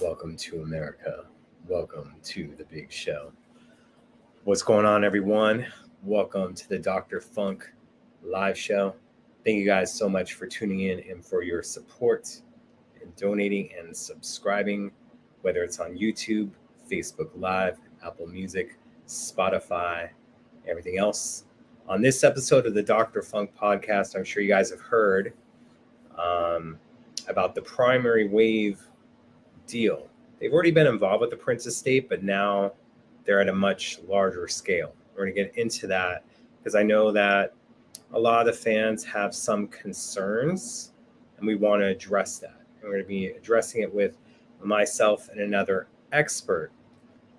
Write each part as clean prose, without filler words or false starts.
Welcome to America. Welcome to the big show. What's going on, everyone? Welcome to the Dr. Funk live show. Thank you guys so much for tuning in and for your support and donating and subscribing, whether it's on YouTube, Facebook Live, Apple Music, Spotify, everything else. On this episode of the Dr. Funk podcast, I'm sure you guys have heard about the primary wave deal. They've already been involved with the Prince estate, but now they're at a much larger scale. We're going to get into that because I know that a lot of the fans have some concerns and we want to address that. And we're going to be addressing it with myself and another expert,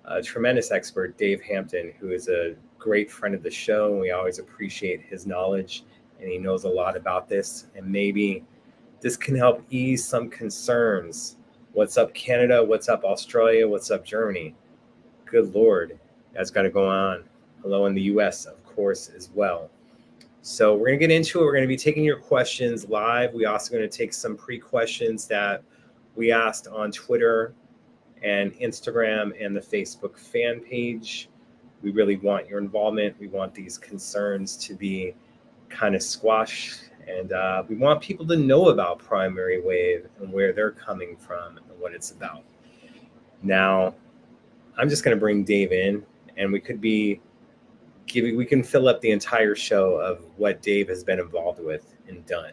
a tremendous expert, Dave Hampton, who is a great friend of the show. And we always appreciate his knowledge, and he knows a lot about this. And maybe this can help ease some concerns. What's up, Canada? What's up, Australia? What's up, Germany? Good Lord, that's got to go on. Hello in the US, of course, as well. So we're going to get into it. We're going to be taking your questions live. We're also going to take some pre-questions that we asked on Twitter and Instagram and the Facebook fan page. We really want your involvement. We want these concerns to be kind of squashed. And we want people to know about primary wave and where they're coming from and what it's about. Now, I'm just going to bring Dave in, and we can fill up the entire show of what Dave has been involved with and done.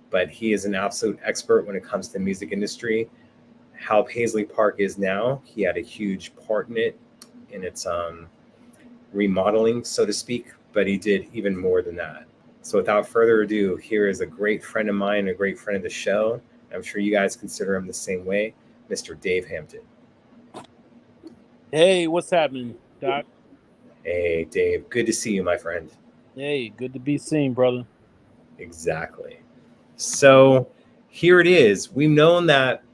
But he is an absolute expert when it comes to the music industry. How Paisley Park is now, he had a huge part in it, in its remodeling, so to speak. But he did even more than that. So without further ado, here is a great friend of mine, a great friend of the show. I'm sure you guys consider him the same way, Mr. Dave Hampton. Hey, what's happening, Doc? Hey, Dave. Good to see you, my friend. Hey, good to be seen, brother. Exactly. So here it is. We've known that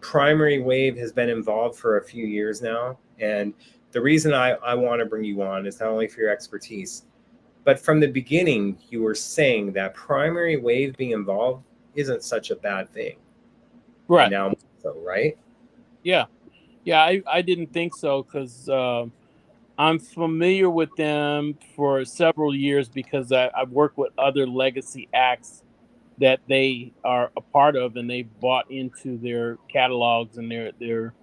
primary wave has been involved for a few years now. And the reason I want to bring you on is not only for your expertise, but from the beginning, you were saying that primary wave being involved isn't such a bad thing. Right. Now, so, right? Yeah. I didn't think so because I'm familiar with them for several years because I've worked with other legacy acts that they are a part of, and they bought into their catalogs and their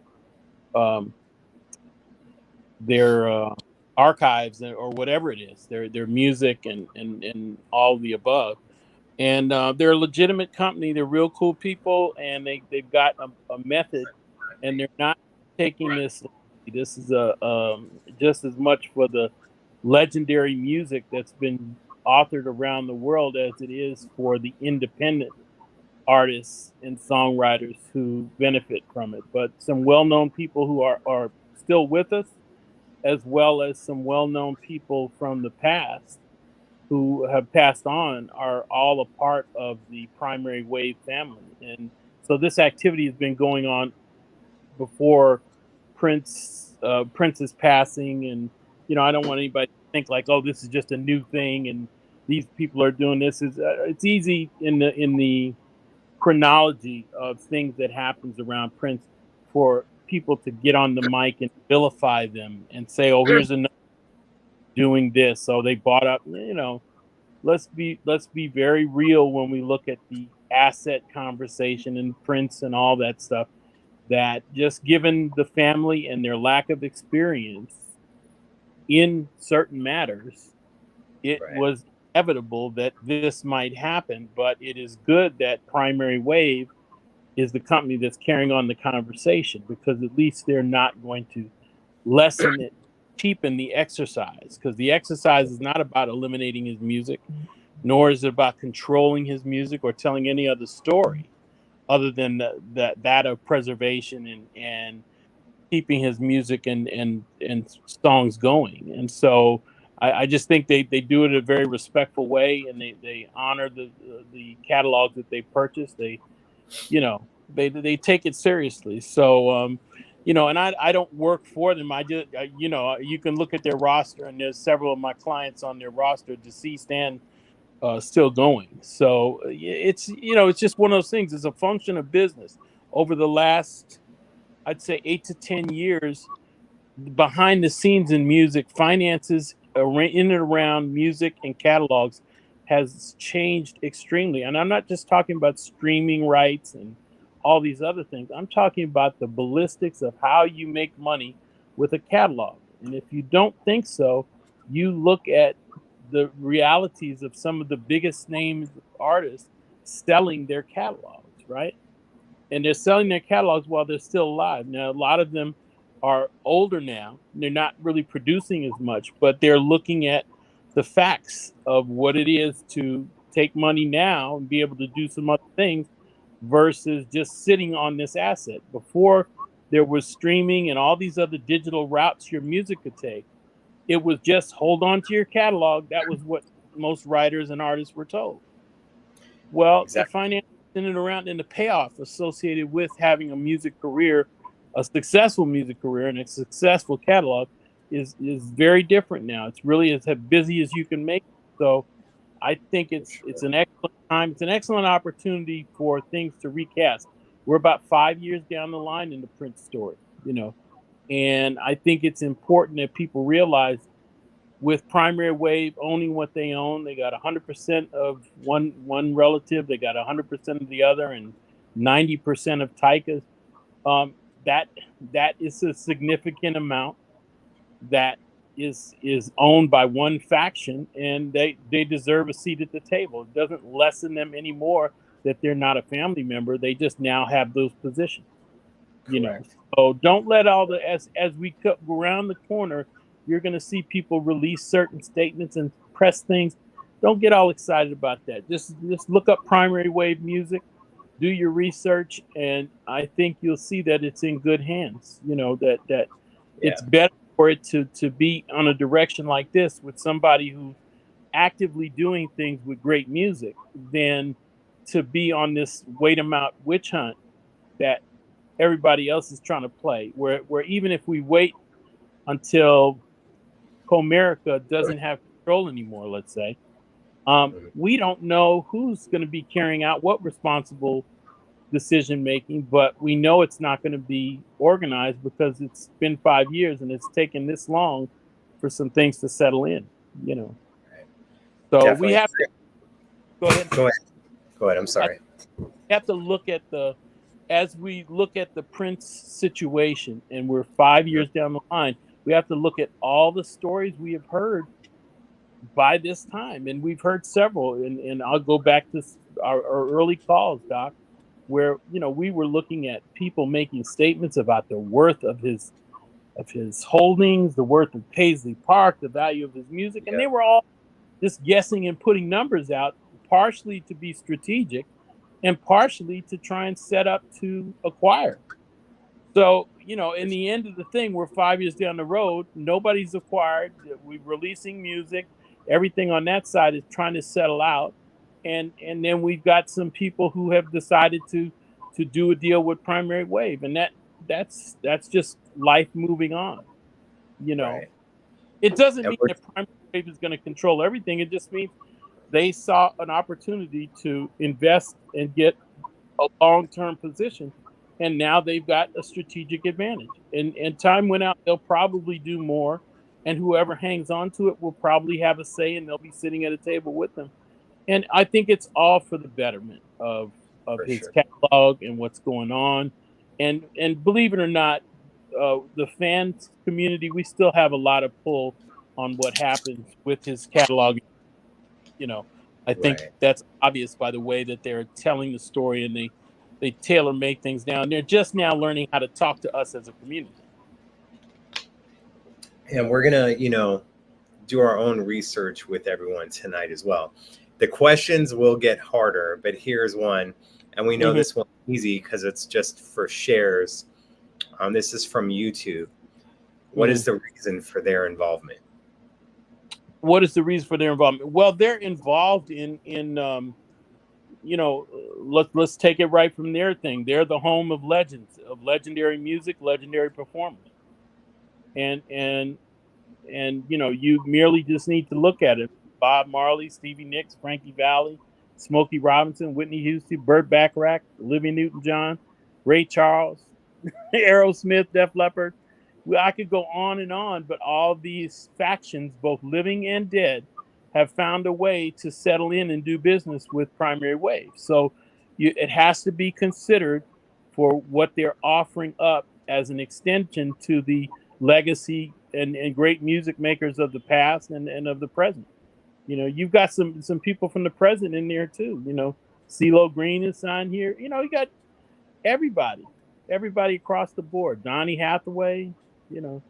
archives or whatever it is, their music and all the above. And they're a legitimate company. They're real cool people, and they've got a method, and they're not taking this. This is just as much for the legendary music that's been authored around the world as it is for the independent artists and songwriters who benefit from it. But some well-known people who are still with us, as well as some well-known people from the past who have passed on, are all a part of the primary wave family. And so this activity has been going on before Prince's passing. And, I don't want anybody to think like, oh, this is just a new thing and these people are doing this. It's easy in the chronology of things that happens around Prince for people to get on the mic and vilify them and say, oh, here's another doing this. So they bought up, let's be very real when we look at the asset conversation and Prince and all that stuff, that just given the family and their lack of experience in certain matters, it was inevitable that this might happen. But it is good that Primary Wave is the company that's carrying on the conversation, because at least they're not going to lessen it, cheapen the exercise, because the exercise is not about eliminating his music, nor is it about controlling his music or telling any other story other than that of preservation and keeping his music and songs going. And so I just think they do it in a very respectful way, and they honor the catalog that they purchased. They take it seriously. So and I don't work for them. I just you can look at their roster, and there's several of my clients on their roster, deceased and still going. So it's just one of those things. It's a function of business. Over the last I'd say 8 to 10 years, behind the scenes in music, finances in and around music and catalogs has changed extremely. And I'm not just talking about streaming rights and all these other things. I'm talking about the ballistics of how you make money with a catalog. And if you don't think so, you look at the realities of some of the biggest names artists selling their catalogs, right? And they're selling their catalogs while they're still alive. Now, a lot of them are older now. They're not really producing as much, but they're looking at the facts of what it is to take money now and be able to do some other things versus just sitting on this asset. Before there was streaming and all these other digital routes your music could take, it was just hold on to your catalog. That was what most writers and artists were told. Well, Exactly. the finance in and around and the payoff associated with having a music career, a successful music career and a successful catalog is very different now. It's really as busy as you can make it. So I think it's an excellent time. It's an excellent opportunity for things to recast. We're about 5 years down the line in the Prince story, and I think it's important that people realize with Primary Wave owning what they own, they got 100% of one relative, they got 100% of the other, and 90% of Tyka's. That is a significant amount that is owned by one faction, and they deserve a seat at the table. It doesn't lessen them anymore that they're not a family member. They just now have those positions. Correct. So don't let all the as we go around the corner, you're going to see people release certain statements and press things. Don't get all excited about that. Just look up Primary Wave music, do your research, and I think you'll see that it's in good hands. That it's better for it to be on a direction like this with somebody who's actively doing things with great music than to be on this wait 'em out witch hunt that everybody else is trying to play. Where even if we wait until Comerica doesn't have control anymore, let's say, we don't know who's going to be carrying out what responsible decision making, but we know it's not going to be organized because it's been 5 years and it's taken this long for some things to settle in. So Definitely. we have to go ahead. Go ahead. I'm sorry. We have to look at as we look at the Prince situation, and we're 5 years down the line, we have to look at all the stories we have heard by this time. And we've heard several, and I'll go back to our early calls, Doc, where, we were looking at people making statements about the worth of his holdings, the worth of Paisley Park, the value of his music. And they were all just guessing and putting numbers out, partially to be strategic and partially to try and set up to acquire. So, in the end of the thing, we're 5 years down the road. Nobody's acquired. We're releasing music. Everything on that side is trying to settle out. And then we've got some people who have decided to do a deal with Primary Wave. And that's just life moving on. Right. It doesn't mean that Primary Wave is going to control everything. It just means they saw an opportunity to invest and get a long-term position. And now they've got a strategic advantage. And time went out, they'll probably do more. And whoever hangs on to it will probably have a say, and they'll be sitting at a table with them. And I think it's all for the betterment of his catalog and what's going on. And believe it or not, the fans community, we still have a lot of pull on what happens with his catalog. I think that's obvious by the way that they're telling the story, and they tailor make things down. They're just now learning how to talk to us as a community. And we're going to, do our own research with everyone tonight as well. The questions will get harder, but here's one. And we know this one's easy because it's just for shares. This is from YouTube. What is the reason for their involvement? What is the reason for their involvement? Well, they're involved in let's take it right from their thing. They're the home of legends, of legendary music, legendary performers. And you merely just need to look at it. Bob Marley, Stevie Nicks, Frankie Valli, Smokey Robinson, Whitney Houston, Burt Bacharach, Olivia Newton-John, Ray Charles, Aerosmith, Def Leppard. I could go on and on, but all these factions, both living and dead, have found a way to settle in and do business with primary wave. So it has to be considered for what they're offering up as an extension to the legacy and great music makers of the past and of the present. You know, you've got some people from the present in there too. You know, CeeLo Green is signed here. You know, you got everybody across the board. Donny Hathaway, you know,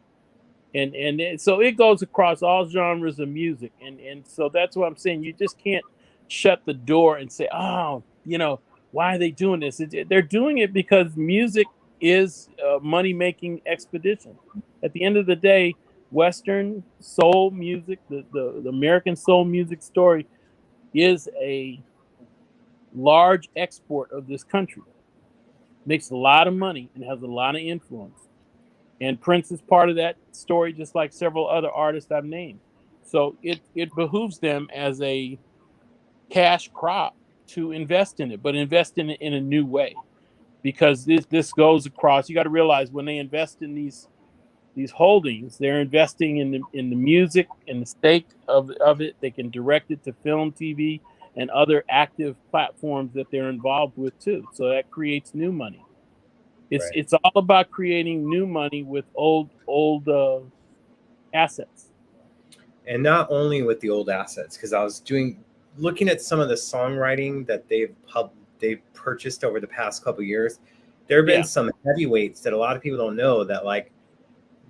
and so it goes across all genres of music, and so that's what I'm saying. You just can't shut the door and say, oh, you know, why are they doing this? They're doing it because music is a money-making expedition. At the end of the day, Western soul music, the American soul music story, is a large export of this country. Makes a lot of money and has a lot of influence. And Prince is part of that story, just like several other artists I've named. So it behooves them as a cash crop to invest in it, but invest in it in a new way. Because this goes across. You got to realize when they invest in these holdings, they're investing in the music and the stake of it. They can direct it to film, TV, and other active platforms that they're involved with too. So that creates new money. It's all about creating new money with old assets. And not only with the old assets, because I was looking at some of the songwriting that they've purchased over the past couple of years. There have been some heavyweights that a lot of people don't know, that like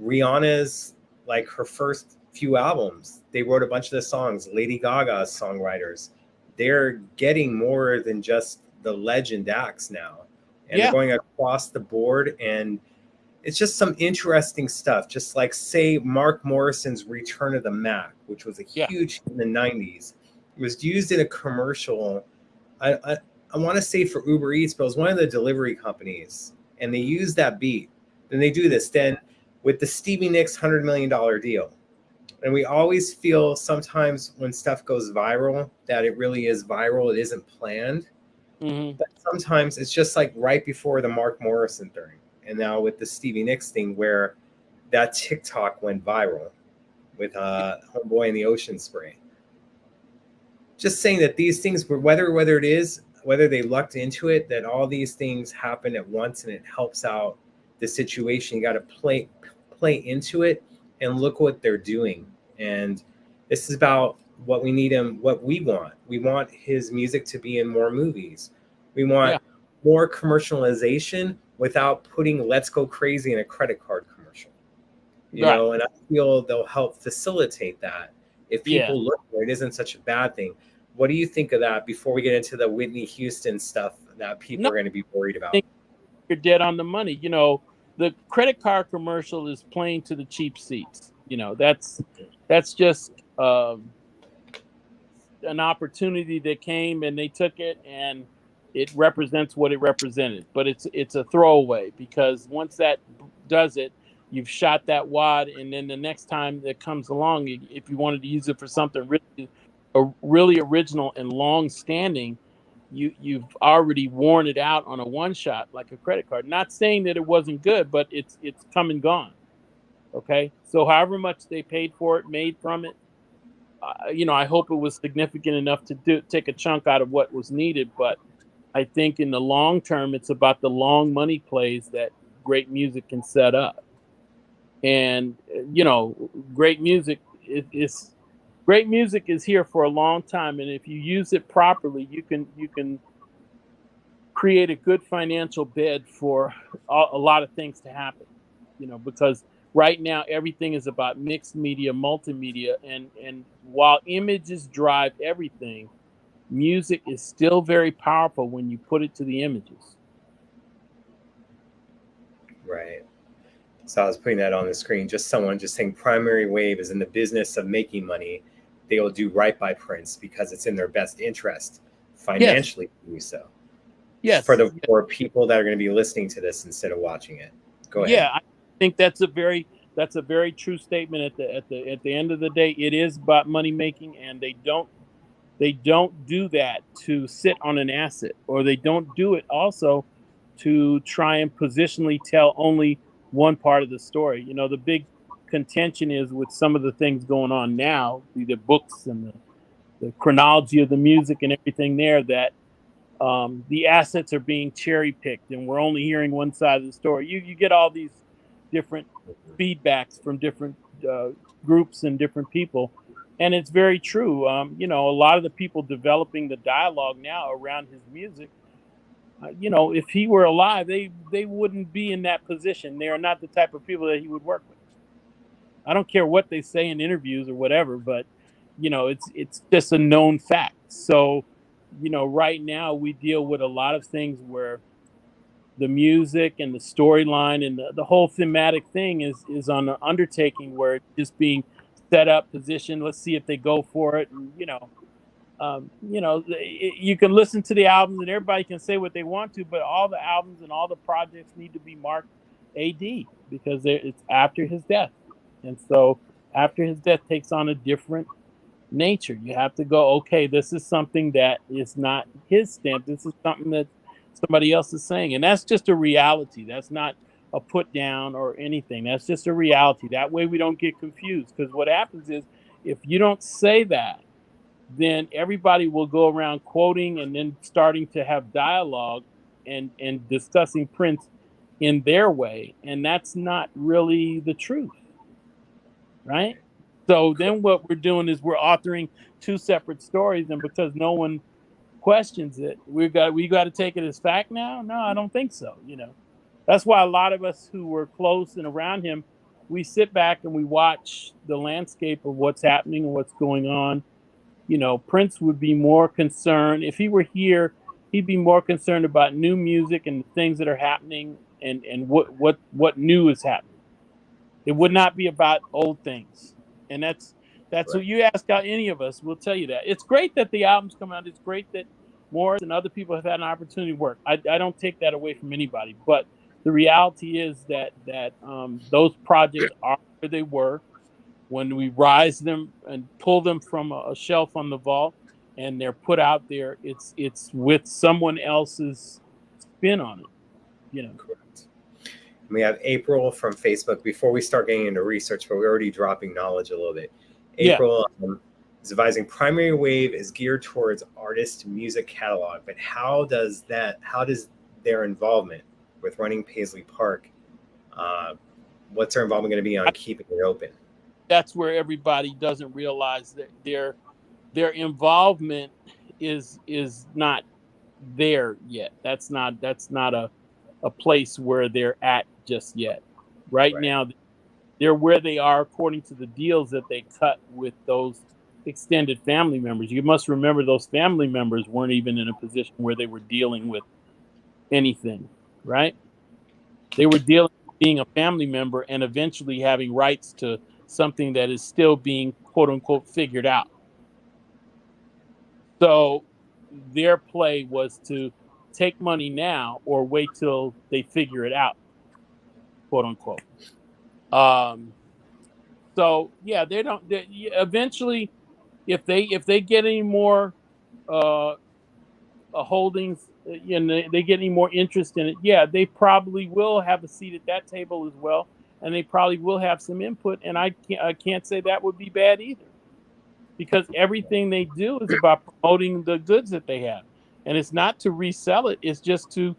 Rihanna's, like her first few albums, they wrote a bunch of the songs. Lady Gaga's songwriters, they're getting more than just the legend acts now. And they're going across the board, and it's just some interesting stuff. Just like, say, Mark Morrison's Return of the Mac, which was a huge in the 90s. It was used in a commercial, I want to say for Uber Eats, but it was one of the delivery companies. And they used that beat. Then they do this. Then with the Stevie Nicks $100 million deal. And we always feel sometimes when stuff goes viral that it really is viral. It isn't planned. Mm-hmm. But sometimes it's just like right before the Mark Morrison thing. And now with the Stevie Nicks thing, where that TikTok went viral with Homeboy in the Ocean Spray. Just saying that these things, whether they lucked into it, that all these things happen at once and it helps out the situation. You got to play into it and look what they're doing. And this is about what we need him, what we want. We want his music to be in more movies. We want more commercialization without putting Let's Go Crazy in a credit card commercial. You know, and I feel they'll help facilitate that. If people look for it, it isn't such a bad thing. What do you think of that before we get into the Whitney Houston stuff that people are going to be worried about? You're dead on the money. You know, the credit card commercial is playing to the cheap seats. You know, that's just an opportunity that came and they took it, and it represents what it represented. But it's a throwaway, because once that does it, you've shot that wad, and then the next time that comes along, if you wanted to use it for something really original and long-standing, you've already worn it out on a one-shot like a credit card. Not saying that it wasn't good, but it's come and gone. Okay, so however much they paid for it, made from it, you know, I hope it was significant enough to take a chunk out of what was needed. But I think in the long term, it's about the long money plays that great music can set up. And you know, great music is here for a long time, and if you use it properly, you can create a good financial bed for a lot of things to happen. You know, because right now everything is about mixed media, multimedia, and while images drive everything, music is still very powerful when you put it to the images. Right. So I was putting that on the screen. Just someone just saying Primary Wave is in the business of making money. They will do right by Prince because it's in their best interest financially to do so. Yes. For people that are going to be listening to this instead of watching it. Go ahead. Yeah, I think that's a very true statement. At the end of the day, it is about money making, and they don't do that to sit on an asset, or they don't do it also to try and positionally tell only one part of the story. You know, the big contention is with some of the things going on now, the books and the chronology of the music and everything there, that the assets are being cherry picked and we're only hearing one side of the story. You get all these different feedbacks from different groups and different people. And it's very true. You know, a lot of the people developing the dialogue now around his music, you know, if he were alive, they wouldn't be in that position. They are not the type of people that he would work with. I don't care what they say in interviews or whatever, but you know, it's just a known fact. So, you know, right now we deal with a lot of things where the music and the storyline and the whole thematic thing is on an undertaking where it's just being set up, positioned. Let's see if they go for it. And, you know, you can listen to the albums and everybody can say what they want to, but all the albums and all the projects need to be marked AD because it's after his death. And so after his death takes on a different nature. You have to go, okay, this is something that is not his stamp. This is something that somebody else is saying. And that's just a reality. That's not a put down or anything. That's just a reality. That way we don't get confused. Because what happens is if you don't say that, then everybody will go around quoting and then starting to have dialogue and discussing Prince in their way. And that's not really the truth. Right? So then what we're doing is we're authoring two separate stories, and because no one questions it, we got to take it as fact now? No, I don't think so. You know, that's why a lot of us who were close and around him, we sit back and we watch the landscape of what's happening and what's going on. You know, Prince would be more concerned if he were here. He'd be more concerned about new music and the things that are happening and what new is happening. It would not be about old things. And that's right. What you ask out any of us, we'll tell you that. It's great that the albums come out. It's great that Morris and other people have had an opportunity to work. I don't take that away from anybody. But the reality is that those projects are where they were when we rise them and pull them from a shelf on the vault and they're put out there. It's with someone else's spin on it, you know. Correct. We have April from Facebook. Before we start getting into research, but we're already dropping knowledge a little bit. April is advising primary wave is geared towards artist music catalog, but how does their involvement with running Paisley Park, what's their involvement going to be on keeping it open? That's where everybody doesn't realize that their involvement is not there yet. That's not a place where they're at just yet. Right now, they're where they are according to the deals that they cut with those extended family members. You must remember those family members weren't even in a position where they were dealing with anything, right? They were dealing with being a family member and eventually having rights to something that is still being quote unquote figured out. So their play was to take money now or wait till they figure it out, quote unquote. So yeah, eventually, if they get any more holdings, they get any more interest in it, yeah, they probably will have a seat at that table as well, and they probably will have some input. And I can't say that would be bad either, because everything they do is about promoting the goods that they have, and it's not to resell it. It's just to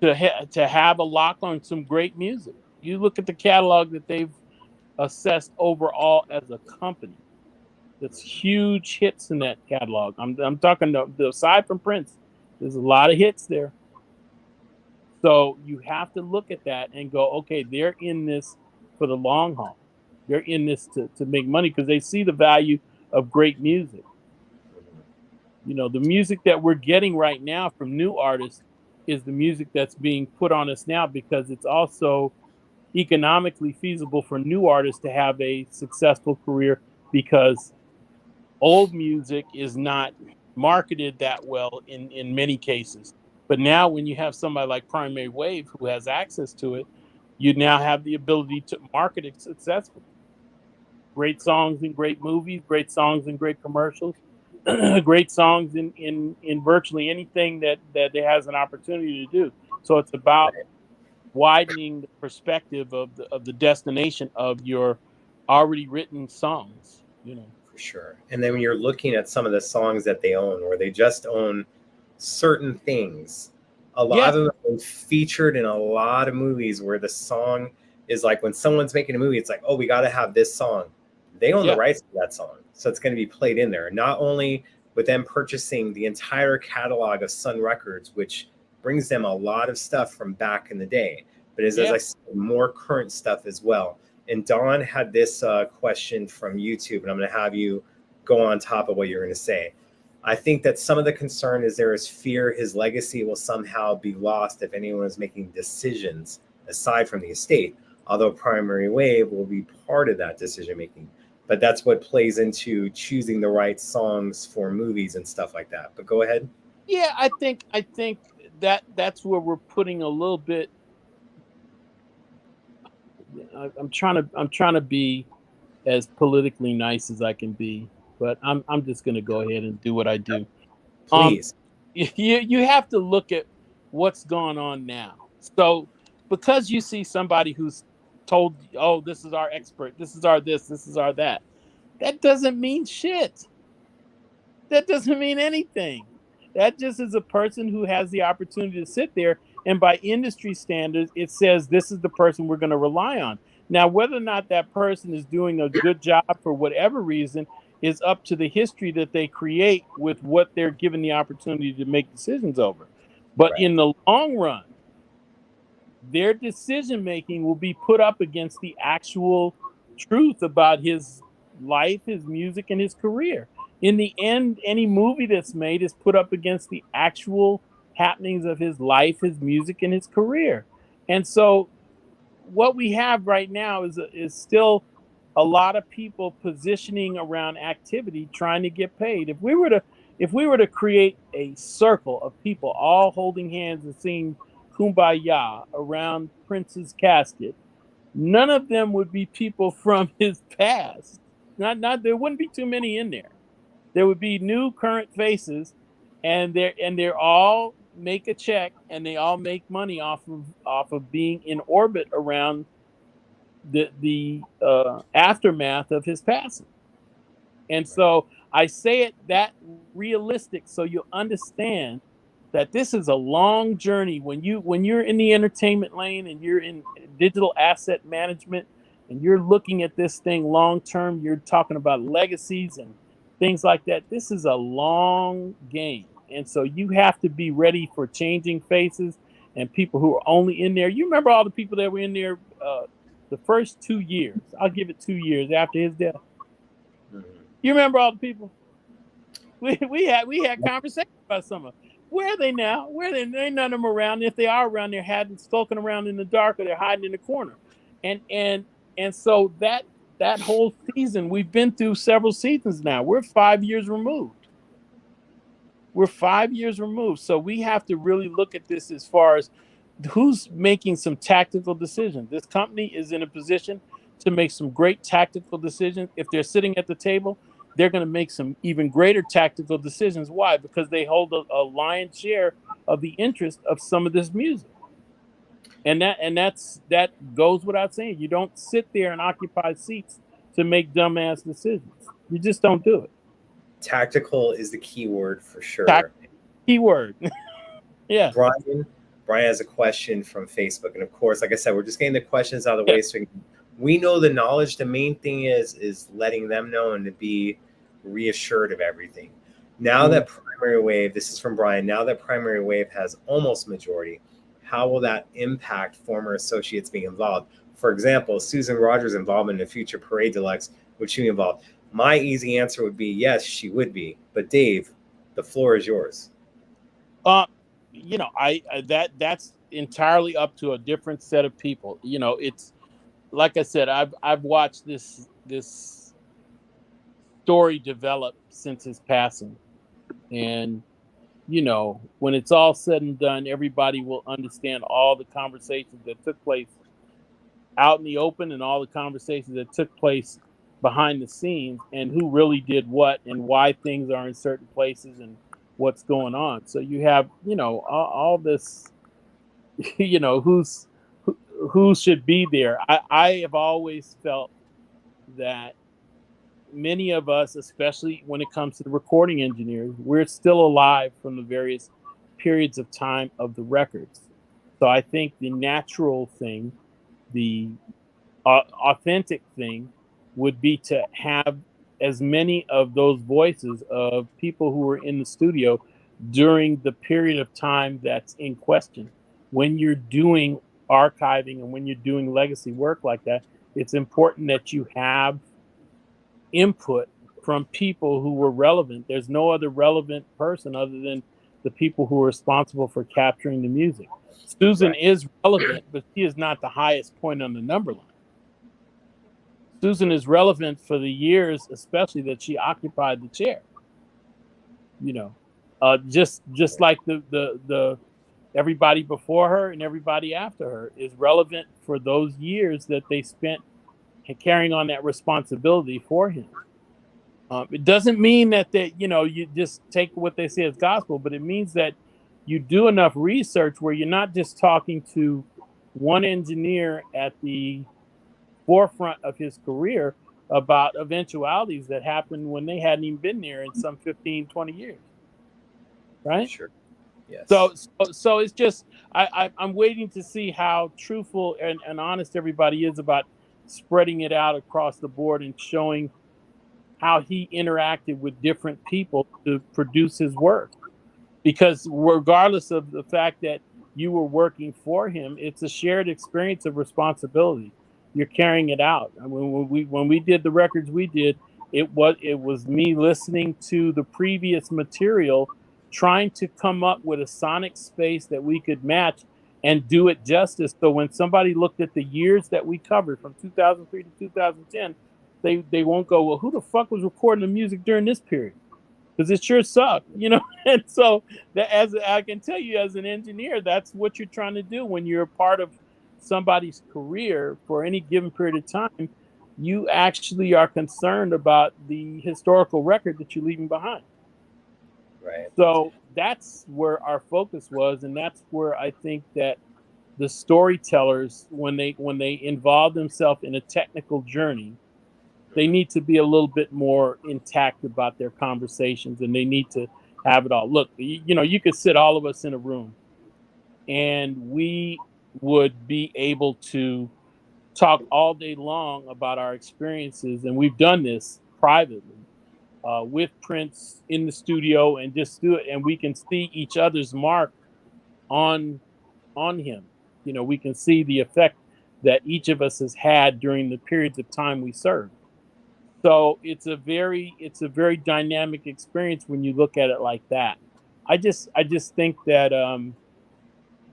have a lock on some great music. You look at the catalog that they've assessed overall as a company. That's huge hits in that catalog. I'm talking the aside from Prince, there's a lot of hits there. So you have to look at that and go, okay, they're in this for the long haul. They're in this to make money because they see the value of great music. You know, the music that we're getting right now from new artists is the music that's being put on us now, because it's also economically feasible for new artists to have a successful career, because old music is not marketed that well in many cases. But now when you have somebody like Primary Wave who has access to it, you now have the ability to market it successfully. Great songs in great movies, great songs in great commercials, great songs in virtually anything that it has an opportunity to do. So it's about Right. widening the perspective of the destination of your already written songs. For sure. And then when you're looking at some of the songs that they own, or they just own certain things, a lot Yeah, of them have been featured in a lot of movies where the song is like, when someone's making a movie, it's like, oh, we got to have this song. They own the yeah, rights to that song. So it's going to be played in there. Not only with them purchasing the entire catalog of Sun Records, which brings them a lot of stuff from back in the day, but as yeah. I said, more current stuff as well. And Don had this question from YouTube, and I'm going to have you go on top of what you're going to say. I think that some of the concern is there is fear his legacy will somehow be lost if anyone is making decisions aside from the estate, although Primary Wave will be part of that decision making. But that's what plays into choosing the right songs for movies and stuff like that. But go ahead. Yeah, I think that's where we're putting a little bit. I'm trying to be as politically nice as I can be, but I'm just gonna go ahead and do what I do. Um, Please. you have to look at what's going on now. So because you see somebody who's told, oh, this is our expert, this is our this is our that. That doesn't mean shit. That doesn't mean anything. That just is a person who has the opportunity to sit there, and by industry standards, it says this is the person we're going to rely on. Now, whether or not that person is doing a good job for whatever reason is up to the history that they create with what they're given the opportunity to make decisions over. But Right. in the long run, their decision making will be put up against the actual truth about his life, his music, and his career. In the end, any movie that's made is put up against the actual happenings of his life, his music, and his career. And so, what we have right now is still a lot of people positioning around activity, trying to get paid. If we were to create a circle of people all holding hands and singing "Kumbaya" around Prince's casket, none of them would be people from his past. Not there wouldn't be too many in there. There would be new current faces, and they're all make a check, and they all make money off of being in orbit around the aftermath of his passing. And so I say it that realistic so you'll understand that this is a long journey. When you're in the entertainment lane and you're in digital asset management and you're looking at this thing long term, you're talking about legacies and things like that. This is a long game. And so you have to be ready for changing faces and people who are only in there. You remember all the people that were in there the first 2 years. I'll give it 2 years after his death. Mhm. You remember all the people? We had conversations about some of them. Where are they now? Where are they? There ain't none of them around. If they are around, they're hiding, skulking around in the dark, or they're hiding in the corner. And so that whole season, we've been through several seasons now. We're 5 years removed. We're 5 years removed. So we have to really look at this as far as who's making some tactical decisions. This company is in a position to make some great tactical decisions. If they're sitting at the table, they're going to make some even greater tactical decisions. Why? Because they hold a lion's share of the interest of some of this music. And that goes without saying. You don't sit there and occupy seats to make dumbass decisions. You just don't do it. Tactical is the key word for Tac- sure. Keyword. Yeah. Brian, Brian has a question from Facebook, and of course, like I said, we're just getting the questions out of the Yeah. way so we know the knowledge. The main thing is letting them know and to be reassured of everything. Now Mhm. that Primary Wave, this is from Brian. Now that Primary Wave has almost majority, how will that impact former associates being involved? For example, Susan Rogers' involvement in a future Parade Deluxe, would she be involved? My easy answer would be yes, she would be. But Dave, the floor is yours. Uh, that's entirely up to a different set of people. It's like I said, I've watched this story develop since his passing, and when it's all said and done, everybody will understand all the conversations that took place out in the open and all the conversations that took place behind the scenes and who really did what and why things are in certain places and what's going on. So you have, all this you know, who should be there. I have always felt that many of us, especially when it comes to the recording engineers, we're still alive from the various periods of time of the records. So I think the natural thing, the authentic thing, would be to have as many of those voices of people who were in the studio during the period of time that's in question. When you're doing archiving and when you're doing legacy work like that, it's important that you have input from people who were relevant. There's no other relevant person other than the people who are responsible for capturing the music. Susan Right. is relevant, but she is not the highest point on the number line. Susan is relevant for the years, especially that she occupied the chair. You know, just like the everybody before her and everybody after her is relevant for those years that they spent carrying on that responsibility for him. It doesn't mean that you just take what they say as gospel, but it means that you do enough research where you're not just talking to one engineer at the forefront of his career about eventualities that happened when they hadn't even been there in some 15, 20 years. Right? Sure. Yes. So it's just I'm waiting to see how truthful and honest everybody is about spreading it out across the board and showing how he interacted with different people to produce his work. Because regardless of the fact that you were working for him, it's a shared experience of responsibility. You're carrying it out. I mean, when we did the records we did, it was me listening to the previous material, trying to come up with a sonic space that we could match and do it justice. So when somebody looked at the years that we covered from 2003 to 2010, they won't go, well, who the fuck was recording the music during this period? Because it sure sucked, you know. And so that, as I can tell you, as an engineer, that's what you're trying to do when you're a part of somebody's career for any given period of time. You actually are concerned about the historical record that you're leaving behind. Right. So that's where our focus was, and that's where I think that the storytellers, when they involve themselves in a technical journey, they need to be a little bit more intact about their conversations, and they need to have it all. Look, you could sit all of us in a room and we would be able to talk all day long about our experiences. And we've done this privately with Prince in the studio and just do it. And we can see each other's mark on him. We can see the effect that each of us has had during the periods of time we served. So it's a very dynamic experience when you look at it like that. I just think that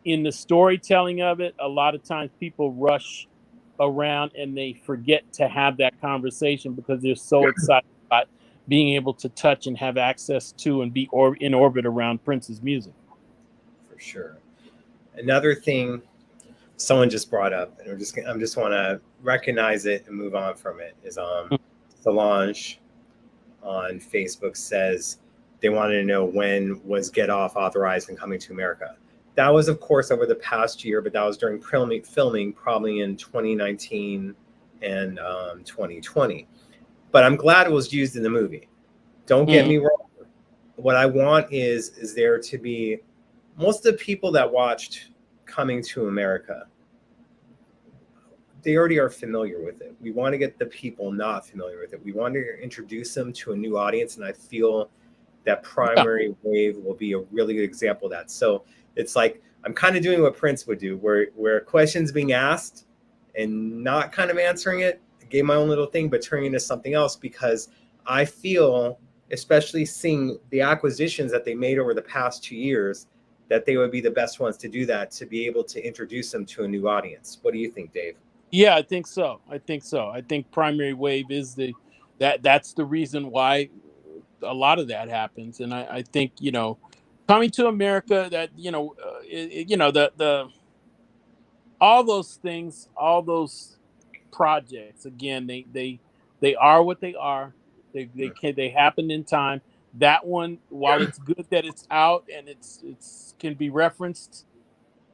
in the storytelling of it, a lot of times people rush around and they forget to have that conversation because they're so excited about being able to touch and have access to and be in orbit around Prince's music. For sure. Another thing someone just brought up, and I'm just want to recognize it and move on from it, is Solange on Facebook says they wanted to know when was Get Off authorized and Coming to America. That was, of course, over the past year, but that was during filming probably in 2019 and 2020. But I'm glad it was used in the movie. Don't get me wrong. What I want is there to be, most of the people that watched Coming to America, they already are familiar with it. We want to get the people not familiar with it. We want to introduce them to a new audience, and I feel that Primary Wave will be a really good example of that. So it's like I'm kind of doing what Prince would do, where questions being asked and not kind of answering it. I gave my own little thing, but turning into something else, because I feel, especially seeing the acquisitions that they made over the past 2 years, that they would be the best ones to do that, to be able to introduce them to a new audience. What do you think, Dave? Yeah, I think so. I think Primary Wave is that's the reason why a lot of that happens. And I think, Coming to America, that, the all those things, all those projects, again, they are what they are. They happen in time. That one, while it's good that it's out and it's can be referenced,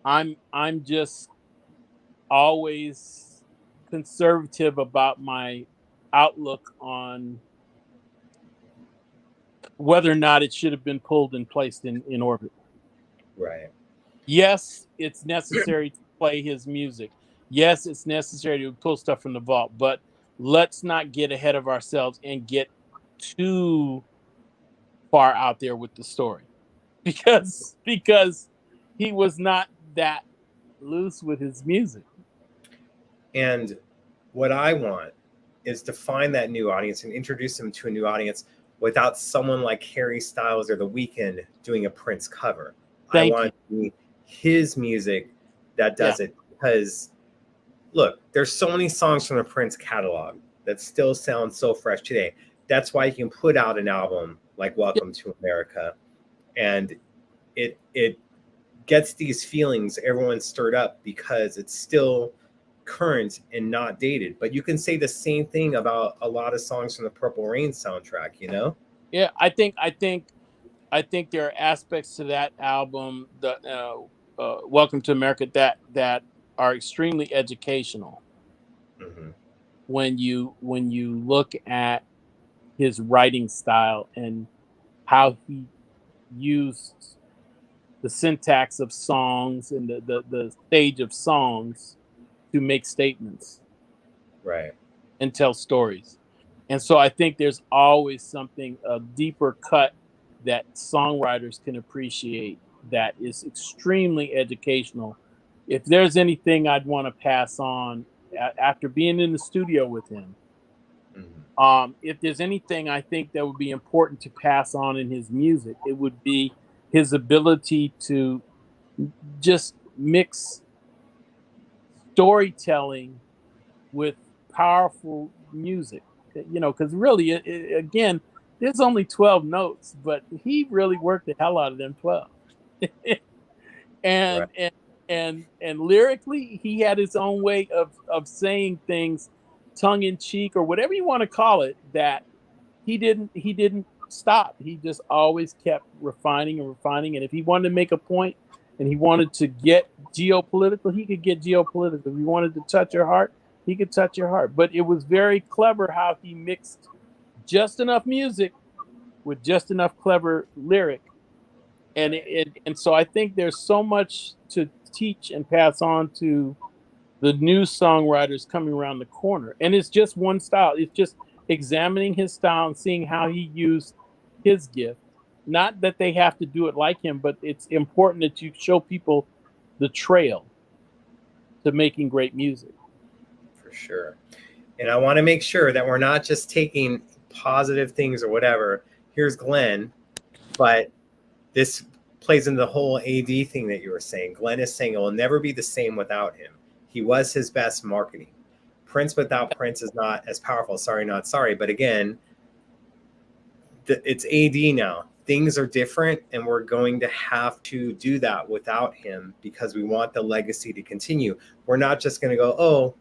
I'm just always conservative about my outlook on whether or not it should have been pulled and placed in orbit. Right. Yes, it's necessary to play his music. Yes, it's necessary to pull stuff from the vault, but let's not get ahead of ourselves and get too far out there with the story because he was not that loose with his music. And what I want is to find that new audience and introduce them to a new audience without someone like Harry Styles or The Weeknd doing a Prince cover. I Thank want you. it to be his music that does it, because look, there's so many songs from the Prince catalog that still sound so fresh today. That's why you can put out an album like Welcome to America, and it gets these feelings everyone stirred up because it's still current and not dated. But you can say the same thing about a lot of songs from the Purple Rain soundtrack, you know? Yeah, I think there are aspects to that album, the Welcome to America, that are extremely educational Hmm. when you look at his writing style and how he used the syntax of songs and the stage of songs to make statements Right. and tell stories. And so I think there's always something, a deeper cut that songwriters can appreciate that is extremely educational. If there's anything I'd want to pass on after being in the studio with him, Hmm. if there's anything I think that would be important to pass on in his music, it would be his ability to just mix storytelling with powerful music. Because really, again, there's only 12 notes, but he really worked the hell out of them 12. Right. And lyrically, he had his own way of saying things, tongue in cheek or whatever you want to call it, that he didn't stop. He just always kept refining and refining. And if he wanted to make a point and he wanted to get geopolitical, he could get geopolitical. If he wanted to touch your heart, he could touch your heart. But it was very clever how he mixed just enough music with just enough clever lyric. And so I think there's so much to teach and pass on to the new songwriters coming around the corner. And it's just one style. It's just examining his style and seeing how he used his gift. Not that they have to do it like him, but it's important that you show people the trail to making great music. For sure. And I want to make sure that we're not just taking positive things or whatever. Here's Glenn, but this plays into the whole AD thing that you were saying. Glenn is saying it will never be the same without him. He was his best marketing. Prince without Prince is not as powerful. Sorry, not sorry. But again, it's AD now. Things are different, and we're going to have to do that without him because we want the legacy to continue. We're not just going to go, oh,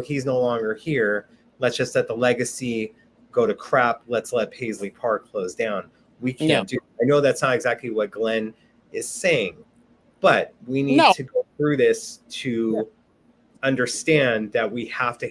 he's no longer here. Let's just let the legacy go to crap. Let's let Paisley Park close down. We Yeah. can't do. I know that's not exactly what Glenn is saying, but we need No. to go through this to understand that we have to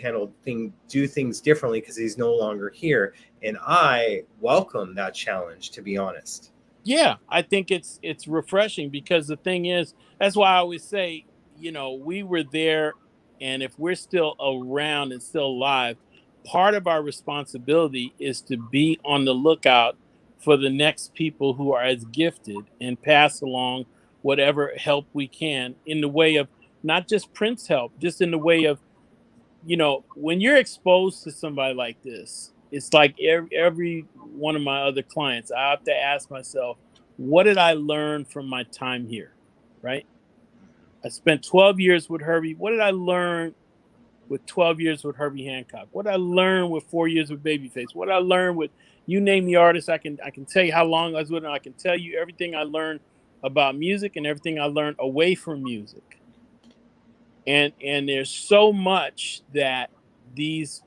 do things differently because he's no longer here. And I welcome that challenge, to be honest. Yeah, I think it's refreshing because the thing is, that's why I always say, we were there, and if we're still around and still alive, part of our responsibility is to be on the lookout for the next people who are as gifted and pass along whatever help we can in the way of not just Prince help, just in the way of, when you're exposed to somebody like this, it's like every one of my other clients, I have to ask myself, what did I learn from my time here? Right? I spent 12 years with Herbie. What did I learn with 12 years with Herbie Hancock? What did I learn with 4 years with Babyface? What did I learn with, you name the artist, I can tell you how long I was with them. I can tell you everything I learned about music and everything I learned away from music. And there's so much that these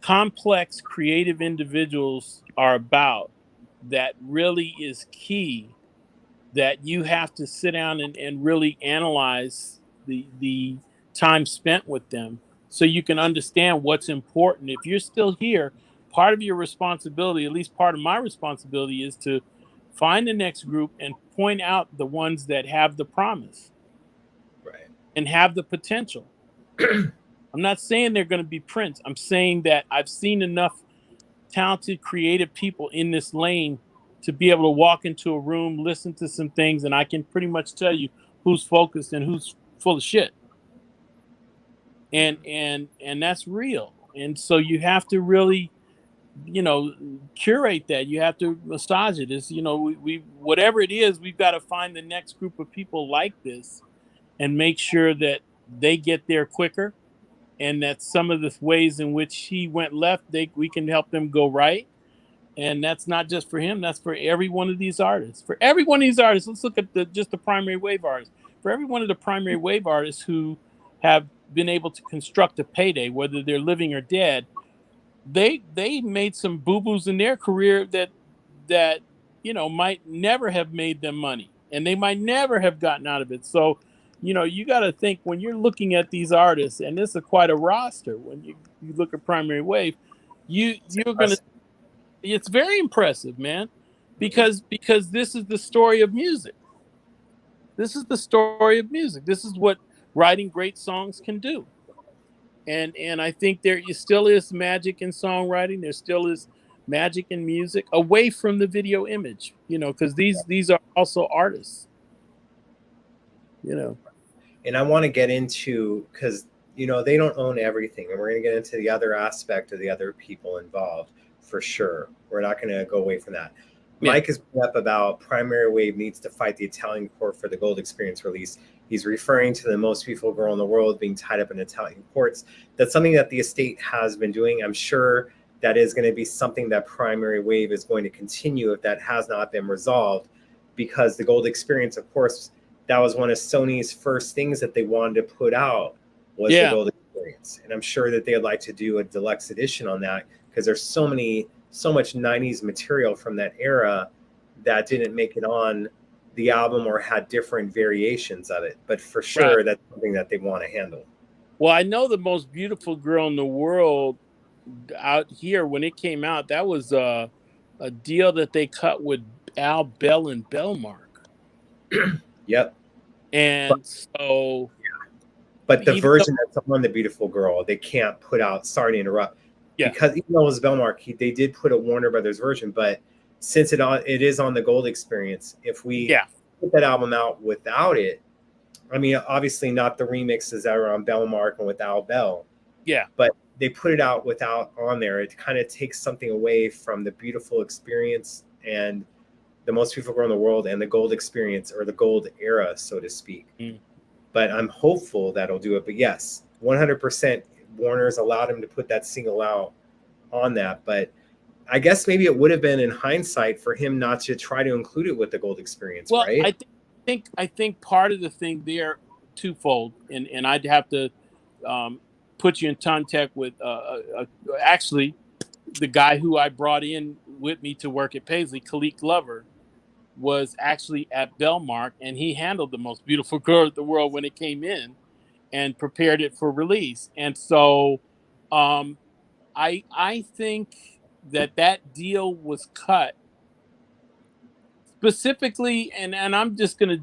complex creative individuals are about that really is key that you have to sit down and really analyze the time spent with them so you can understand what's important. If you're still here, part of your responsibility, at least part of my responsibility, is to find the next group and point out the ones that have the promise Right. and have the potential. I'm not saying they're going to be Prince. I'm saying that I've seen enough talented, creative people in this lane to be able to walk into a room, listen to some things, and I can pretty much tell you who's focused and who's full of shit. And that's real. And so you have to really, curate that. You have to massage it. It's, we whatever it is, we've got to find the next group of people like this and make sure that they get there quicker, and that some of the ways in which he went left, we can help them go right. And that's not just for him, that's for every one of these artists. For every one of these artists, let's look at just the primary wave artists. For every one of the primary wave artists who have been able to construct a payday, whether they're living or dead, they made some boo-boos in their career that might never have made them money, and they might never have gotten out of it. So you got to think, when you're looking at these artists, and this is quite a roster, when you look at primary wave, you're going to, it's very impressive, man, because this is the story of music. This is the story of music. This is what writing great songs can do. And I think there still is magic in songwriting. There still is magic in music, away from the video image, because these are also artists, And I want to get into, because they don't own everything, and we're going to get into the other aspect of the other people involved for sure. We're not going to go away from that. Yeah. Mike has brought up about Primary Wave needs to fight the Italian court for the Gold Experience release. He's referring to the most beautiful girl in the world being tied up in Italian courts. That's something that the estate has been doing. I'm sure that is going to be something that Primary Wave is going to continue if that has not been resolved, because the Gold Experience, of course, that was one of Sony's first things that they wanted to put out, was the Gold Experience. And I'm sure that they'd like to do a deluxe edition on that, because there's so much 90s material from that era that didn't make it on the album or had different variations of it. But for sure, That's something that they want to handle. Well, I know the most beautiful girl in the world out here, when it came out, that was a deal that they cut with Al Bell and Bellmark. Yep. And but the version that's on the beautiful girl, they can't put out. Sorry to interrupt. Yeah. Because even though it was Bellmark, they did put a Warner Brothers version, but since it is on the Gold Experience, if we put that album out without it, I mean, obviously not the remixes that are on Bellmark and with Al Bell. Yeah. But they put it out without on there. It kind of takes something away from the beautiful experience and the most beautiful girl in the world and the Gold Experience, or the Gold era, so to speak. But I'm hopeful that'll do it. But yes, 100%, Warner's allowed him to put that single out on that. But I guess maybe it would have been, in hindsight, for him not to try to include it with the Gold Experience, right? I think part of the thing there, twofold, and I'd have to put you in contact with actually the guy who I brought in with me to work at Paisley, Khalik Glover, was actually at Bellmark, and he handled the most beautiful girl in the world when it came in and prepared it for release. And so I think that deal was cut specifically, and I'm just gonna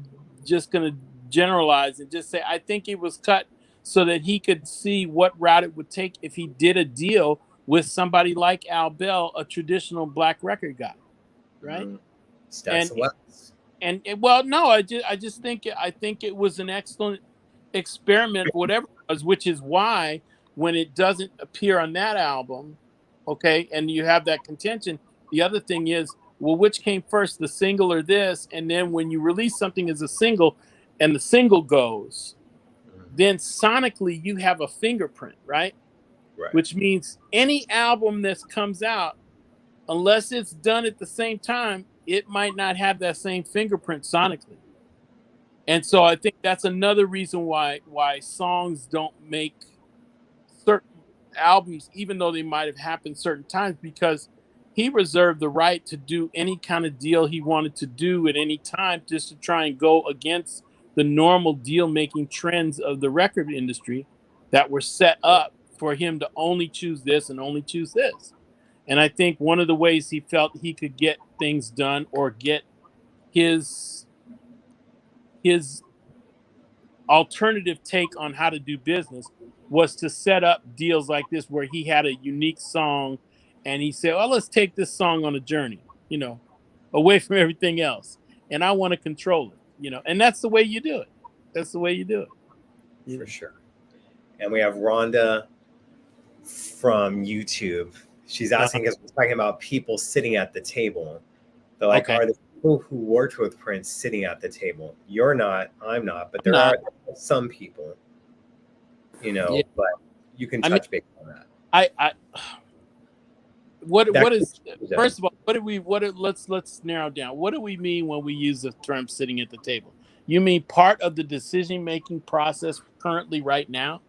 generalize and just say, I think it was cut so that he could see what route it would take if he did a deal with somebody like Al Bell, a traditional black record guy, right? I just think it was an excellent experiment, whatever it was, which is why when it doesn't appear on that album, okay, and you have that contention, the other thing is, well, which came first, the single or this? And then when you release something as a single and the single goes, then sonically you have a fingerprint, right? Which means any album that comes out, unless it's done at the same time, it might not have that same fingerprint sonically. And so I think that's another reason why songs don't make certain albums, even though they might have happened certain times, because he reserved the right to do any kind of deal he wanted to do at any time, just to try and go against the normal deal making trends of the record industry that were set up for him to only choose this and only choose this. And I think one of the ways he felt he could get things done or get his alternative take on how to do business was to set up deals like this where he had a unique song and he said, well, let's take this song on a journey, away from everything else. And I want to control it, and that's the way you do it. That's the way you do it. For sure. And we have Rhonda from YouTube. She's asking us, we're talking about people sitting at the table. They're like, are the people who worked with Prince sitting at the table? You're not, I'm not, but there are some people, but you can touch base on that. First of all, let's narrow down. What do we mean when we use the term sitting at the table? You mean part of the decision-making process currently right now?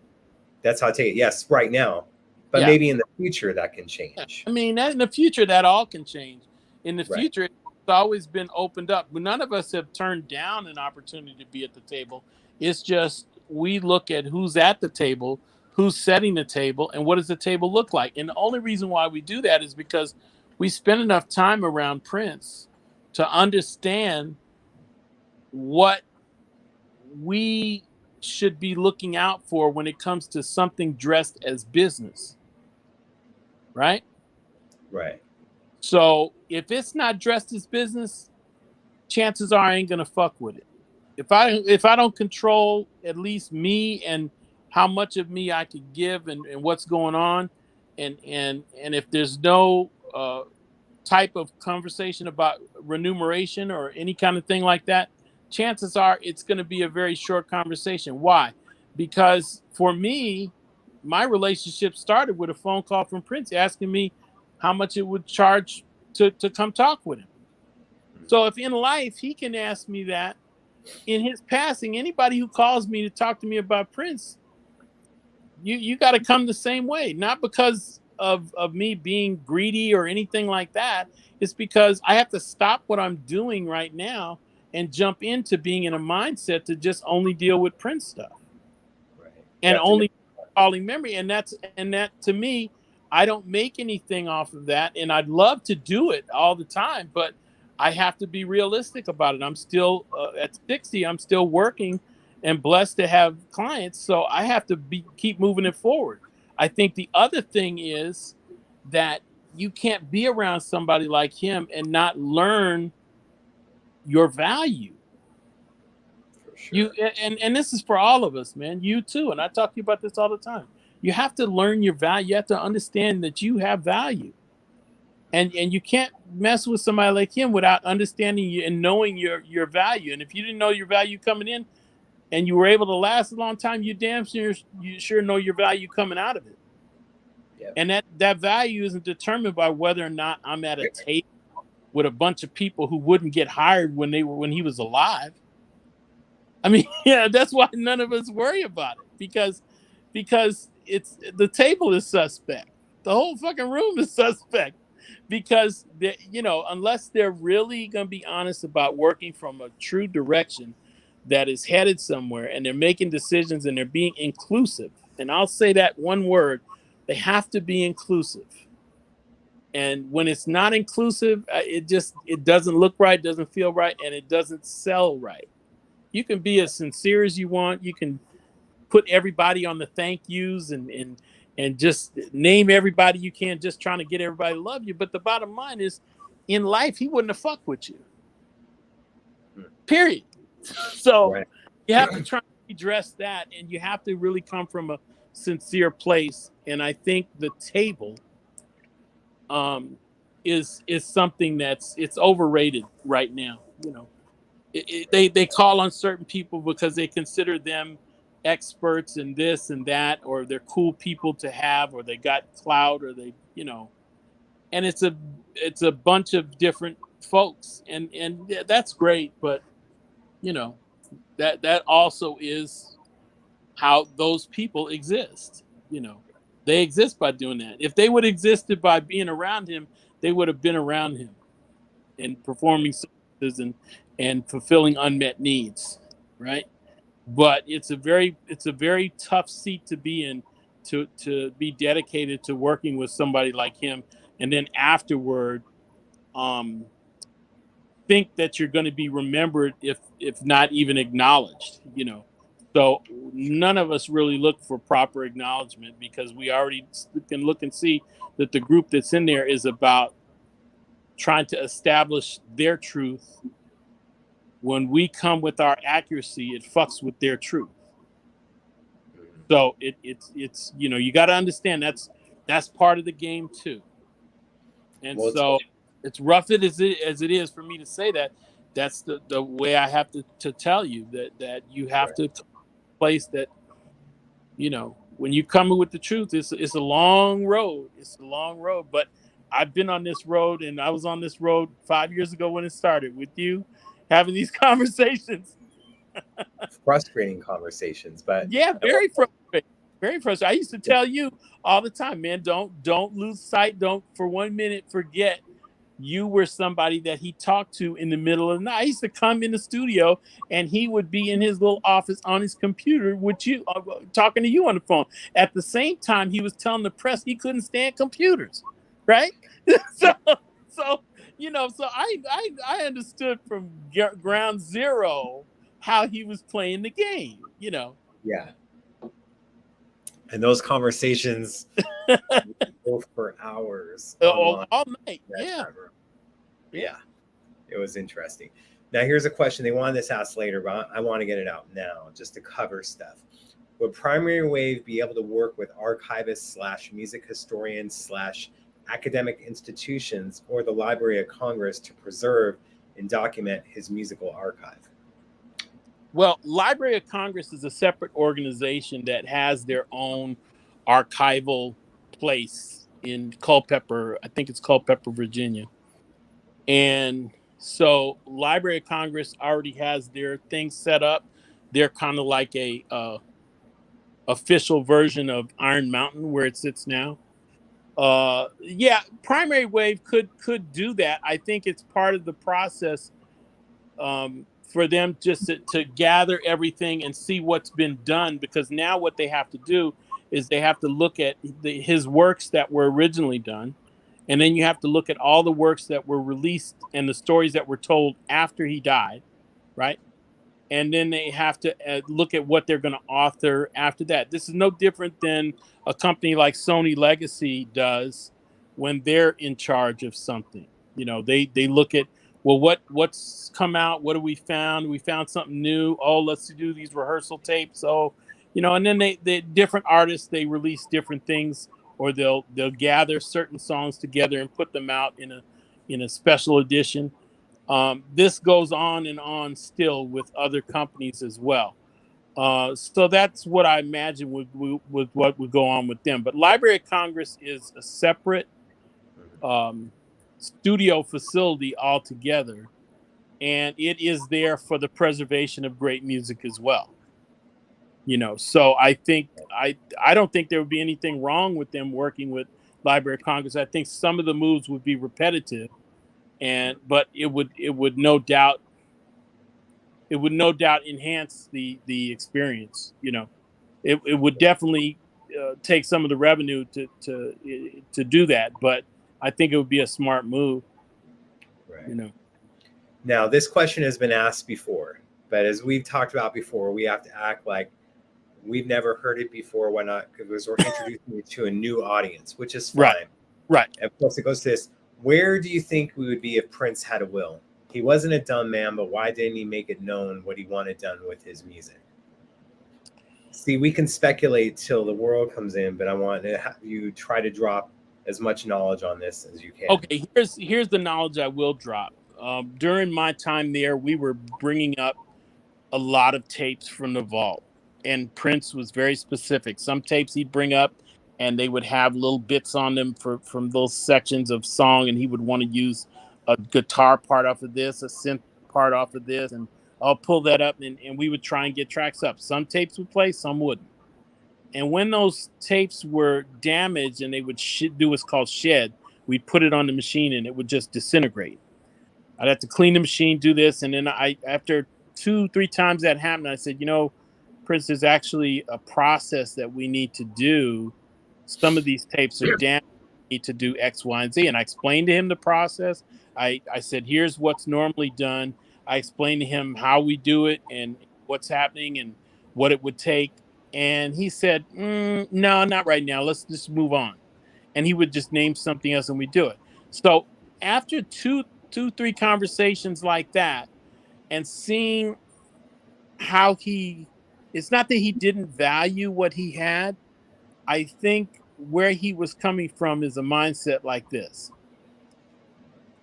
That's how I take it. Yes, right now. But maybe in the future that can change. I mean, in the future, that all can change. In the future, it's always been opened up. But none of us have turned down an opportunity to be at the table. It's just we look at who's at the table, who's setting the table, and what does the table look like. And the only reason why we do that is because we spend enough time around Prince to understand what we should be looking out for when it comes to something dressed as business. Right? Right. So if it's not dressed as business, chances are I ain't gonna fuck with it. If I don't control at least me and how much of me I could give and what's going on, and if there's no type of conversation about remuneration or any kind of thing like that, chances are it's going to be a very short conversation. Why? Because for me, my relationship started with a phone call from Prince asking me how much it would charge to come talk with him. So if in life he can ask me that, in his passing, anybody who calls me to talk to me about Prince, you got to come the same way. Not because of me being greedy or anything like that. It's because I have to stop what I'm doing right now and jump into being in a mindset to just only deal with Prince stuff. Right. And only calling memory. And that to me, I don't make anything off of that. And I'd love to do it all the time, but I have to be realistic about it. I'm still at 60, I'm still working and blessed to have clients. So I have to keep moving it forward. I think the other thing is that you can't be around somebody like him and not learn your value. For sure. And this is for all of us, man. You too. And I talk to you about this all the time. You have to learn your value. You have to understand that you have value. And you can't mess with somebody like him without understanding you and knowing your value. And if you didn't know your value coming in and you were able to last a long time, you sure know your value coming out of it. Yep. And that value isn't determined by whether or not I'm at a table with a bunch of people who wouldn't get hired when he was alive. I mean, yeah, that's why none of us worry about it, because it's the table is suspect. The whole fucking room is suspect, because unless they're really going to be honest about working from a true direction that is headed somewhere, and they're making decisions and they're being inclusive. And I'll say that one word, they have to be inclusive. And when it's not inclusive, it doesn't look right, doesn't feel right, and it doesn't sell right. You can be as sincere as you want. You can put everybody on the thank yous and just name everybody you can, just trying to get everybody to love you. But the bottom line is, in life, he wouldn't have fucked with you. Period. So you have to try to address that, and you have to really come from a sincere place. And I think the table is something it's overrated right now. They call on certain people because they consider them experts in this and that, or they're cool people to have, or they got clout, or they and it's a bunch of different folks, and that's great, but that also is how those people exist. They exist by doing that. If they would have existed by being around him, they would have been around him and performing services and fulfilling unmet needs, right? But it's a very tough seat to be in, to be dedicated to working with somebody like him, and then afterward, um, think that you're going to be remembered if not even acknowledged. So none of us really look for proper acknowledgement because we already can look and see that the group that's in there is about trying to establish their truth. When we come with our accuracy, it fucks with their truth. So it's you got to understand that's part of the game too. And Well, so it's rough as it is for me to say that. That's the way I have to tell you that you have right. to place that. When you come with the truth, it's a long road. It's a long road, but I've been on this road, and I was on this road 5 years ago when it started with you having these conversations. Frustrating conversations, but yeah, very frustrating. Very frustrating. I used to tell you all the time, man, don't lose sight. Don't for 1 minute forget you were somebody that he talked to in the middle of the night. I used to come in the studio and he would be in his little office on his computer with you, talking to you on the phone. At the same time, he was telling the press he couldn't stand computers, right? so so I understood from ground zero how he was playing the game. Yeah. And those conversations go for hours. all night. Yeah. Yeah. It was interesting. Now, here's a question. They wanted this asked later, but I want to get it out now just to cover stuff. Would Primary Wave be able to work with archivists / music historians / academic institutions or the Library of Congress to preserve and document his musical archive? Well, Library of Congress is a separate organization that has their own archival place in Culpeper. I think it's Culpeper, Virginia. And so Library of Congress already has their things set up. They're kind of like a official version of Iron Mountain where it sits now. Yeah, Primary Wave could do that. I think it's part of the process for them just to gather everything and see what's been done, because now what they have to do is they have to look at his works that were originally done, and then you have to look at all the works that were released and the stories that were told after he died, right? And then they have to look at what they're going to author after that. This is no different than a company like Sony Legacy does when they're in charge of something. They look at, well, what's come out? What have we found? We found something new. Oh, let's do these rehearsal tapes. Oh, and then they different artists, they release different things, or they'll gather certain songs together and put them out in a special edition. This goes on and on still with other companies as well. So that's what I imagine would what would go on with them. But Library of Congress is a separate studio facility altogether, and it is there for the preservation of great music as well. So I think I don't think there would be anything wrong with them working with Library of Congress. I think some of the moves would be repetitive, but it would no doubt enhance the experience. It would definitely take some of the revenue to do that, but I think it would be a smart move. Right. Now, this question has been asked before, but as we've talked about before, we have to act like we've never heard it before. Why not? Because we're introducing you to a new audience, which is fine. Right. And of course, it goes to this. Where do you think we would be if Prince had a will? He wasn't a dumb man, but why didn't he make it known what he wanted done with his music? See, we can speculate till the world comes in, but I want to have you try to drop as much knowledge on this as you can. Okay, here's the knowledge I will drop. During my time there, we were bringing up a lot of tapes from the vault, and Prince was very specific. Some tapes he'd bring up, and they would have little bits on them from those sections of song, and he would want to use a guitar part off of this, a synth part off of this, and I'll pull that up, and we would try and get tracks up. Some tapes would play, some wouldn't. And when those tapes were damaged and they would do what's called shed, we'd put it on the machine and it would just disintegrate. I'd have to clean the machine, do this. And then after 2-3 times that happened, I said, Prince, there's actually a process that we need to do. Some of these tapes are down. We need to do X, Y, and Z. And I explained to him the process. I said, here's what's normally done. I explained to him how we do it and what's happening and what it would take. And he said, no, not right now. Let's just move on. And he would just name something else and we do it. So after 3 conversations like that and seeing how it's not that he didn't value what he had. I think where he was coming from is a mindset like this.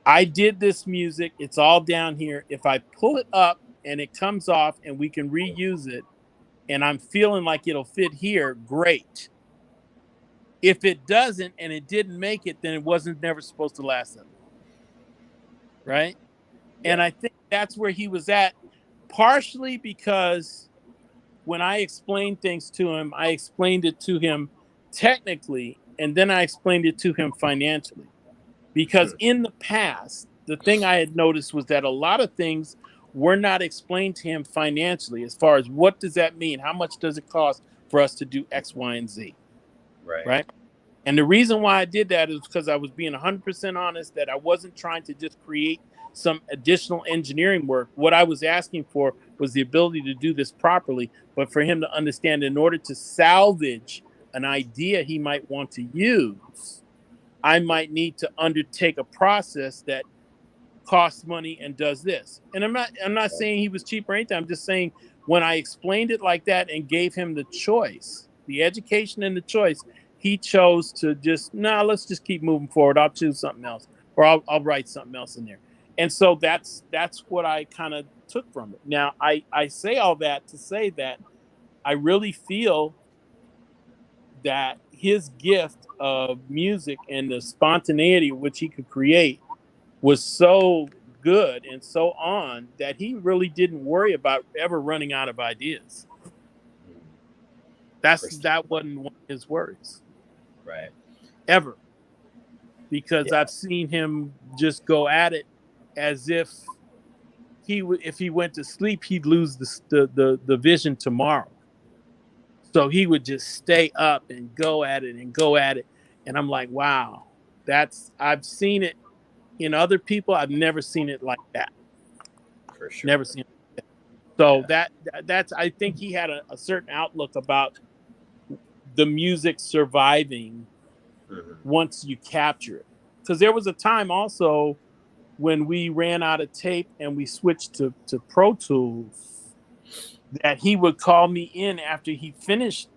I did this music. It's all down here. If I pull it up and it comes off and we can reuse it and I'm feeling like it'll fit here, great. If it doesn't and it didn't make it, then it wasn't never supposed to last that long. Right? Yeah. And I think that's where he was at, partially because when I explained things to him, I explained it to him technically, and then I explained it to him financially. Because in the past, the thing I had noticed was that a lot of things were not explained to him financially, as far as what does that mean? How much does it cost for us to do X, Y, and Z? Right? And the reason why I did that is because I was being 100% honest that I wasn't trying to just create some additional engineering work. What I was asking for was the ability to do this properly, but for him to understand in order to salvage an idea he might want to use, I might need to undertake a process that costs money and does this. And I'm not saying he was cheap or anything. I'm just saying when I explained it like that and gave him the choice, the education and the choice, he chose to just, let's just keep moving forward. I'll choose something else, or I'll write something else in there. And so that's what I kind of took from it. Now, I say all that to say that I really feel that his gift of music and the spontaneity which he could create was so good and so on that he really didn't worry about ever running out of ideas. That wasn't one of his worries. Right. Ever. Because I've seen him just go at it as if if he went to sleep, he'd lose the vision tomorrow. So he would just stay up and go at it and go at it. And I'm like, wow, I've seen it in other people. I've never seen it like that. For sure. Never seen it like that. So that's, I think he had a certain outlook about the music surviving once you capture it. Because there was a time also when we ran out of tape and we switched to Pro Tools that he would call me in after he finished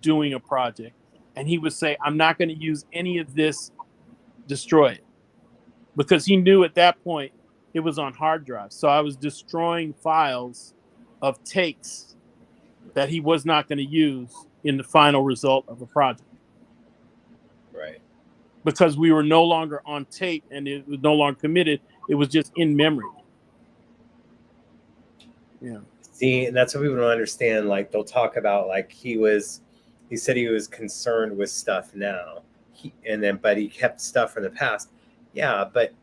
doing a project and he would say, I'm not going to use any of this, destroy it. Because he knew at that point it was on hard drives. So I was destroying files of takes that he was not going to use in the final result of a project. Right. Because we were no longer on tape and it was no longer committed. It was just in memory. Yeah. See, and that's what people don't understand. Like they'll talk about like he said he was concerned with stuff now. But he kept stuff from the past. Yeah, but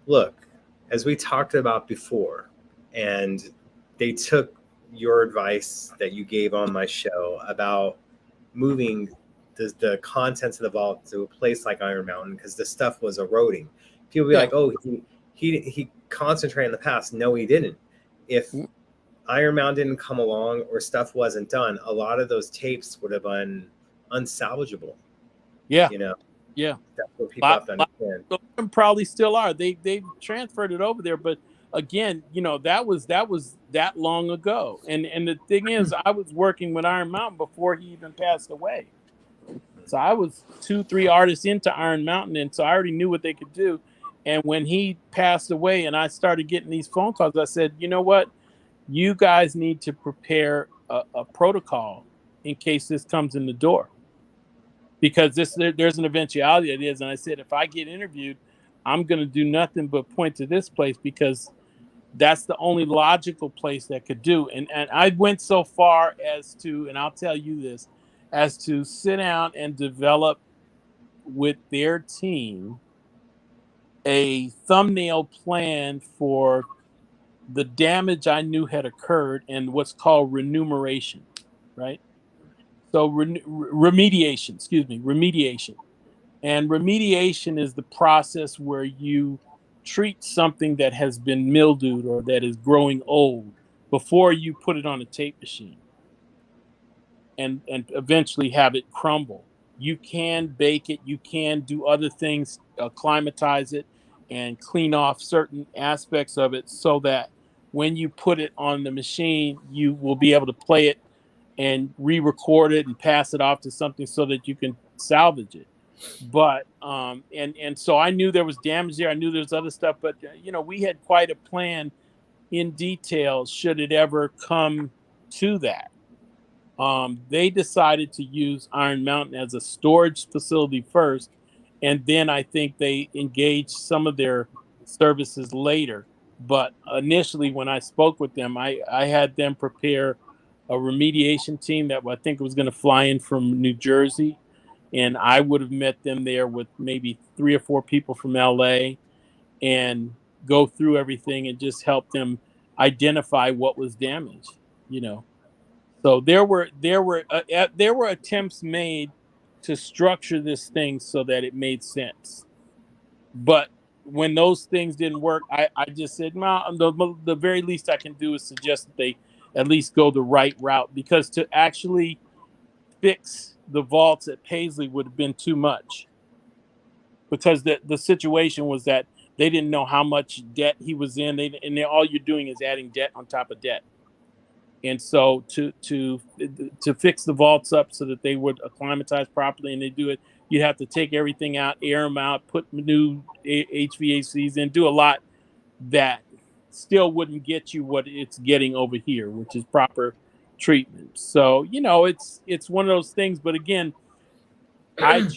look, as we talked about before, and they took your advice that you gave on my show about moving the contents of the vault to a place like Iron Mountain because the stuff was eroding. People be like, oh, he concentrated in the past. No, he didn't. If Iron Mountain didn't come along or stuff wasn't done, a lot of those tapes would have been unsalvageable. Yeah. Yeah. That's what people have to understand. Some probably still are. They transferred it over there, but again, that was that long ago. And the thing is, I was working with Iron Mountain before he even passed away. So I was 2-3 artists into Iron Mountain, and so I already knew what they could do. And when he passed away and I started getting these phone calls, I said, you know what? You guys need to prepare a protocol in case this comes in the door. Because there's an eventuality it is. And I said, if I get interviewed, I'm going to do nothing but point to this place because that's the only logical place that could do. And I went so far as to, and I'll tell you this, as to sit down and develop with their team a thumbnail plan for the damage I knew had occurred and what's called remuneration, right? So remediation, excuse me, remediation. And remediation is the process where you treat something that has been mildewed or that is growing old before you put it on a tape machine and eventually have it crumble. You can bake it, you can do other things, acclimatize it and clean off certain aspects of it so that when you put it on the machine, you will be able to play it and re-record it and pass it off to something so that you can salvage it. But and so I knew there was damage there. I knew there's other stuff, but you know, we had quite a plan in detail should it ever come to that. They decided to use Iron Mountain as a storage facility first, and then I think they engaged some of their services later. But initially, when I spoke with them, I had them prepare a remediation team that I think was going to fly in from New Jersey, and I would have met them there with maybe 3 or 4 people from LA and go through everything and just help them identify what was damaged, you know. So there were attempts made to structure this thing so that it made sense. But when those things didn't work, I just said, no, the very least I can do is suggest that they at least go the right route, because to actually fix the vaults at Paisley would have been too much, because the situation was that they didn't know how much debt he was in. All you're doing is adding debt on top of debt. And so to fix the vaults up so that they would acclimatize properly and they do it, you'd have to take everything out, air them out, put new HVACs in, do a lot that still wouldn't get you what it's getting over here, which is proper treatment. So, you know, it's one of those things. But again, I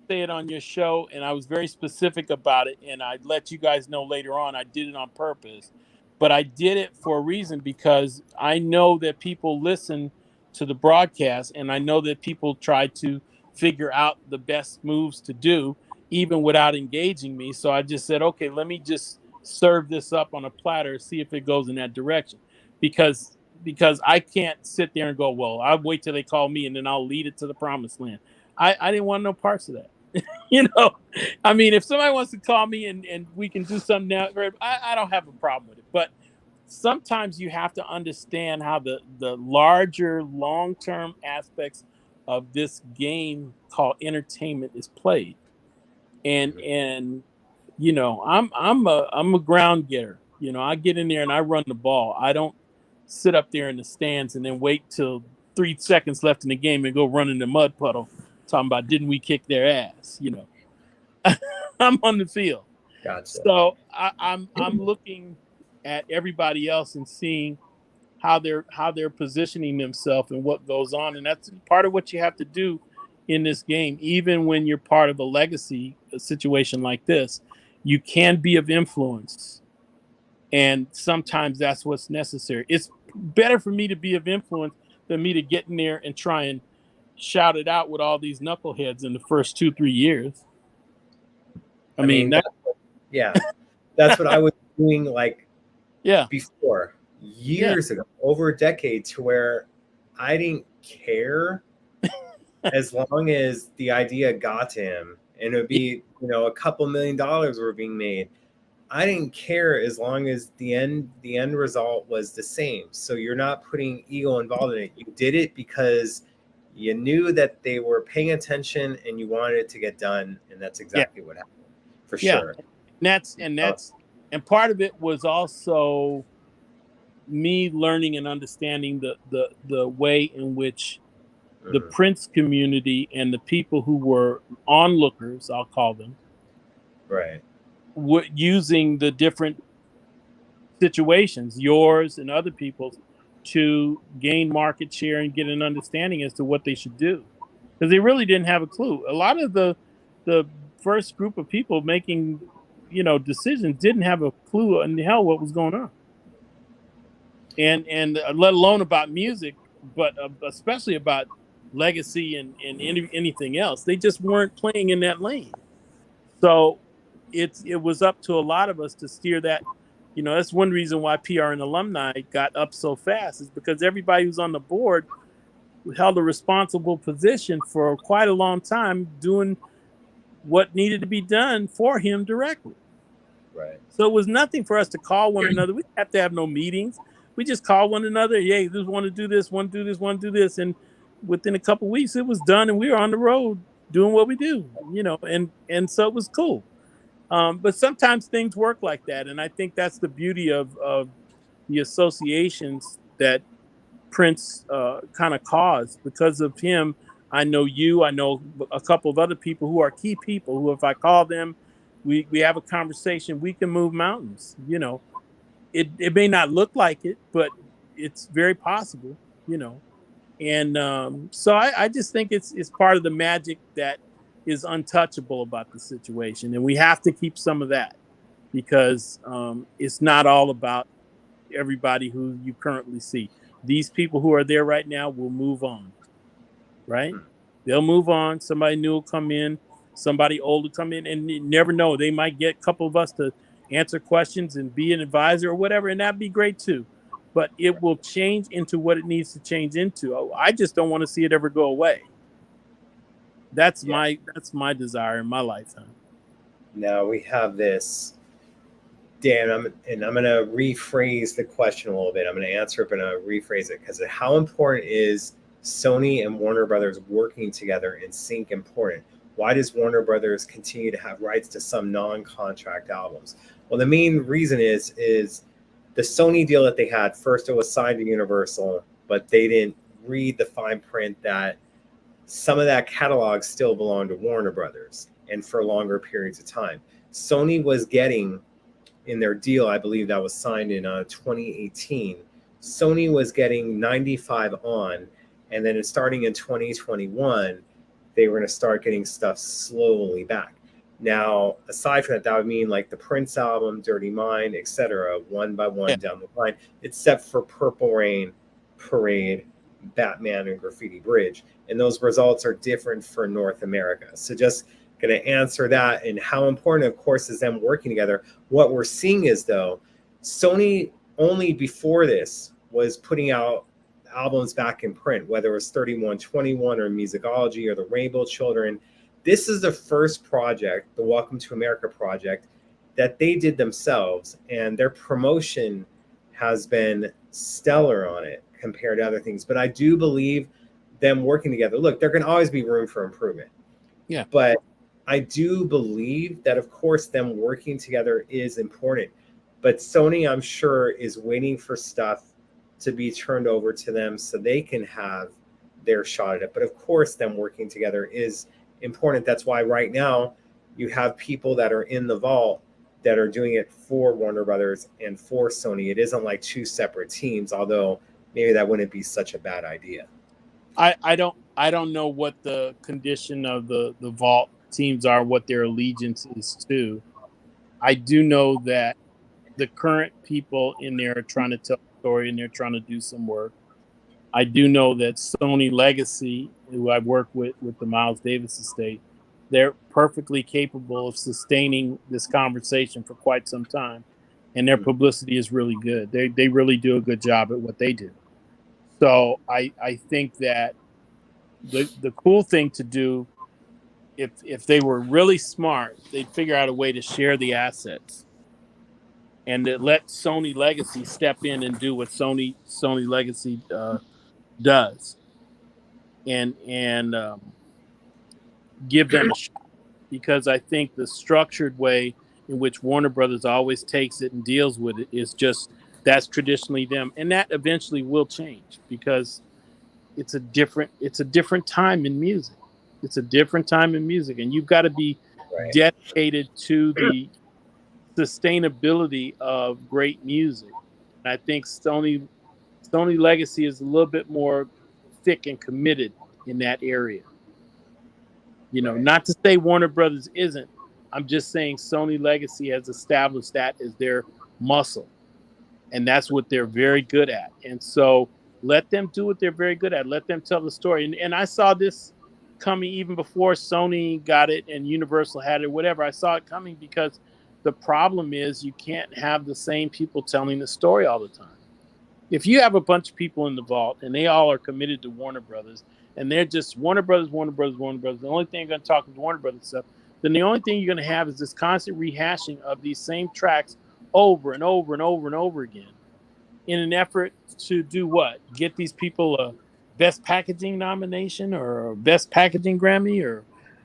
say it on your show, and I was very specific about it, and I'd let you guys know later on I did it on purpose. But I did it for a reason, because I know that people listen to the broadcast, and I know that people try to figure out the best moves to do, even without engaging me. So I just said, okay, let me just serve this up on a platter, see if it goes in that direction. Because I can't sit there and go, well, I'll wait till they call me and then I'll lead it to the promised land. I didn't want no parts of that. You know, I mean, if somebody wants to call me and we can do something now, I don't have a problem with it. But sometimes you have to understand how the larger long-term aspects of this game called entertainment is played. And you know, I'm a ground getter. You know, I get in there and I run the ball. I don't sit up there in the stands and then wait till 3 seconds left in the game and go run in the mud puddle talking about didn't we kick their ass, you know. I'm on the field. Gotcha. So I'm looking at everybody else and seeing how they're positioning themselves and what goes on. And that's part of what you have to do in this game. Even when you're part of a legacy situation like this, you can be of influence. And sometimes that's what's necessary. It's better for me to be of influence than me to get in there and try and shout it out with all these knuckleheads in the first 2-3 years. I mean that's what I was doing, like, before, years ago, over a decade, to where I didn't care as long as the idea got to him, and it would be, you know, a couple $1 million were being made. I didn't care as long as the end result was the same. So you're not putting ego involved in it. You did it because you knew that they were paying attention and you wanted it to get done, and that's exactly what happened, for sure. And part of it was also me learning and understanding the way in which the Prince community and the people who were onlookers, I'll call them, right, using the different situations, yours and other people's, to gain market share and get an understanding as to what they should do, because they really didn't have a clue. A lot of the first group of people making, you know, decisions didn't have a clue in the hell what was going on, and let alone about music, but especially about Legacy and anything else. They just weren't playing in that lane. So it was up to a lot of us to steer that. You know, that's one reason why PR and alumni got up so fast, is because everybody who's on the board held a responsible position for quite a long time, doing what needed to be done for him directly. Right. So it was nothing for us to call one another. We didn't have to have no meetings. We just call one another. Hey, this want to do this, want to do this, want to do this, and within a couple of weeks, it was done, and we were on the road doing what we do. You know, and so it was cool. But sometimes things work like that, and I think that's the beauty of the associations that Prince kind of caused. Because of him, I know you, I know a couple of other people who are key people who, if I call them, we have a conversation, we can move mountains. You know, it may not look like it, but it's very possible, you know. And so I just think it's part of the magic that is untouchable about the situation. And we have to keep some of that, because it's not all about everybody who you currently see. These people who are there right now will move on, right? They'll move on. Somebody new will come in, somebody old will come in, and you never know. They might get a couple of us to answer questions and be an advisor or whatever, and that'd be great too. But it will change into what it needs to change into. I just don't want to see it ever go away. That's my desire in my lifetime. Now we have this, Dan, I'm going to rephrase the question a little bit. I'm going to answer it, but I'm going to rephrase it, because how important is Sony and Warner Brothers working together in sync important? Why does Warner Brothers continue to have rights to some non-contract albums? Well, the main reason is the Sony deal that they had. First, it was signed to Universal, but they didn't read the fine print that some of that catalog still belonged to Warner Brothers, and for longer periods of time. Sony was getting, in their deal, I believe that was signed in 2018, Sony was getting 95 on, and then starting in 2021, they were going to start getting stuff slowly back. Now, aside from that, that would mean like the Prince album, Dirty Mind, etc., one by one down the line, except for Purple Rain, Parade, Batman, and Graffiti Bridge. And those results are different for North America. So just going to answer that, and how important, of course, is them working together. What we're seeing is, though, Sony only before this was putting out albums back in print, whether it was 3121 or Musicology or the Rainbow Children. This is the first project, the Welcome to America project, that they did themselves, and their promotion has been stellar on it compared to other things. But I do believe them working together. Look, there can always be room for improvement. Yeah. But I do believe that, of course, them working together is important. But Sony, I'm sure, is waiting for stuff to be turned over to them so they can have their shot at it. But of course, them working together is important. That's why right now you have people that are in the vault that are doing it for Warner Brothers and for Sony. It isn't like two separate teams, although maybe that wouldn't be such a bad idea. I don't know what the condition of the vault teams are, what their allegiance is to. I do know that the current people in there are trying to tell a story, and they're trying to do some work. I do know that Sony Legacy, who I've worked with the Miles Davis estate, they're perfectly capable of sustaining this conversation for quite some time, and their publicity is really good. They really do a good job at what they do. So I think that the cool thing to do, if they were really smart, they'd figure out a way to share the assets and to let Sony Legacy step in and do what Sony Legacy does, and give them a shot. Because I think the structured way in which Warner Brothers always takes it and deals with it is just, that's traditionally them, and that eventually will change, because it's a different time in music. It's a different time in music, and you've got to be dedicated to the sustainability of great music. And I think Sony Legacy is a little bit more thick and committed in that area. You know, not to say Warner Brothers isn't. I'm just saying Sony Legacy has established that as their muscle, and that's what they're very good at. And so Let them do what they're very good at. Let them tell the story. And I saw this coming even before Sony got it and Universal had it, whatever. I saw it coming because the problem is you can't have the same people telling the story all the time. If you have a bunch of people in the vault and they all are committed to Warner Brothers and they're just Warner Brothers, Warner Brothers, Warner Brothers, the only thing you're going to talk is Warner Brothers stuff, then the only thing you're going to have is this constant rehashing of these same tracks over and over and over and over again in an effort to do what? Get these people a best packaging nomination or a best packaging Grammy, or,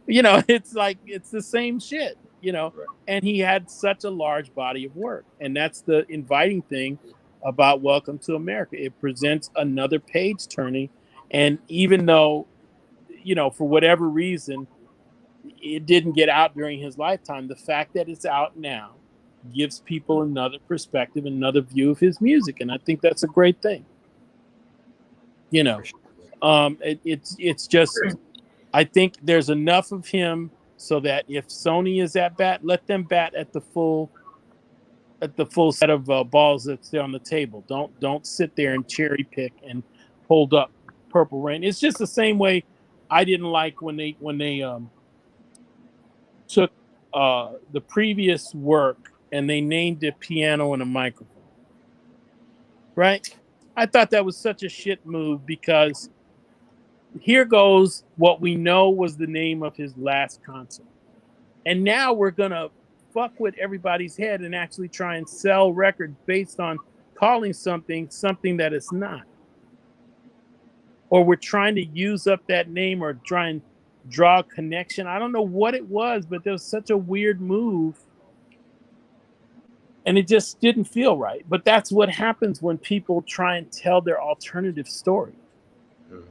it's like, it's the same shit, Right. and he had such a large body of work. And that's the inviting thing about Welcome to America. It presents another page turning. And even though, for whatever reason, it didn't get out during his lifetime, the fact that it's out now gives people another perspective, another view of his music. And I think that's a great thing. It's just, I think there's enough of him so that if Sony is at bat, let them bat at the full set of balls that's there on the table. Don't sit there and cherry pick and hold up Purple Rain. It's just the same way I didn't like when they took the previous work and they named it Piano and a Microphone. Right? I thought that was such a shit move, because here goes what we know was the name of his last concert. And now we're going to fuck with everybody's head and actually try and sell records based on calling something that it's not. Or we're trying to use up that name or try and draw a connection. I don't know what it was, but there was such a weird move. And it just didn't feel right. But that's what happens when people try and tell their alternative story.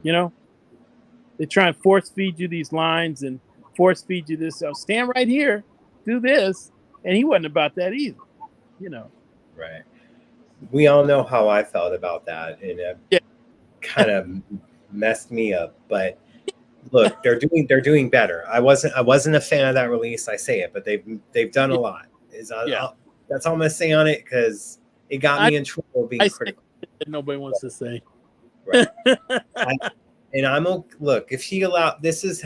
They try and force feed you these lines and force feed you this. So stand right here, do this. And he wasn't about that either, Right. We all know how I felt about that, and it kind of messed me up. But look, they're doing better. I wasn't a fan of that release. I say it, but they've done a lot. That's all I'm gonna say on it, because it got me in trouble being critical. Nobody wants to say. Right. Look, if he allowed, this is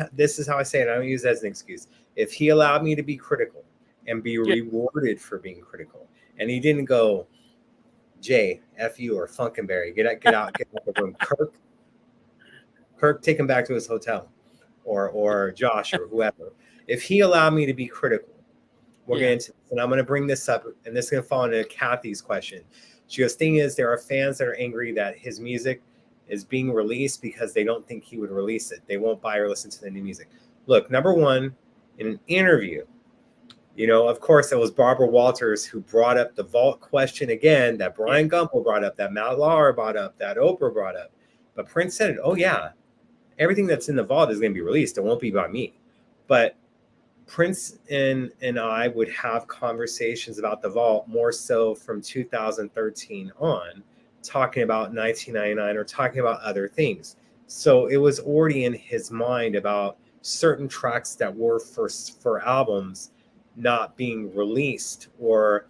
how I say it. I don't use it as an excuse. If he allowed me to be critical and be rewarded for being critical, and he didn't go, Jay, F you, or Funkenberry, get out the room. Kirk, take him back to his hotel, or Josh, or whoever. If he allowed me to be critical, we're going to, and I'm going to bring this up, and this is going to fall into Kathy's question. She goes, thing is, there are fans that are angry that his music is being released because they don't think he would release it. They won't buy or listen to the new music. Look, number one, in an interview, of course, it was Barbara Walters who brought up the vault question again, that Brian Gumbel brought up, that Matt Lauer brought up, that Oprah brought up. But Prince said it, oh yeah, everything that's in the vault is going to be released. It won't be by me. But Prince and I would have conversations about the vault more so from 2013 on, talking about 1999 or talking about other things. So it was already in his mind about certain tracks that were for albums not being released, or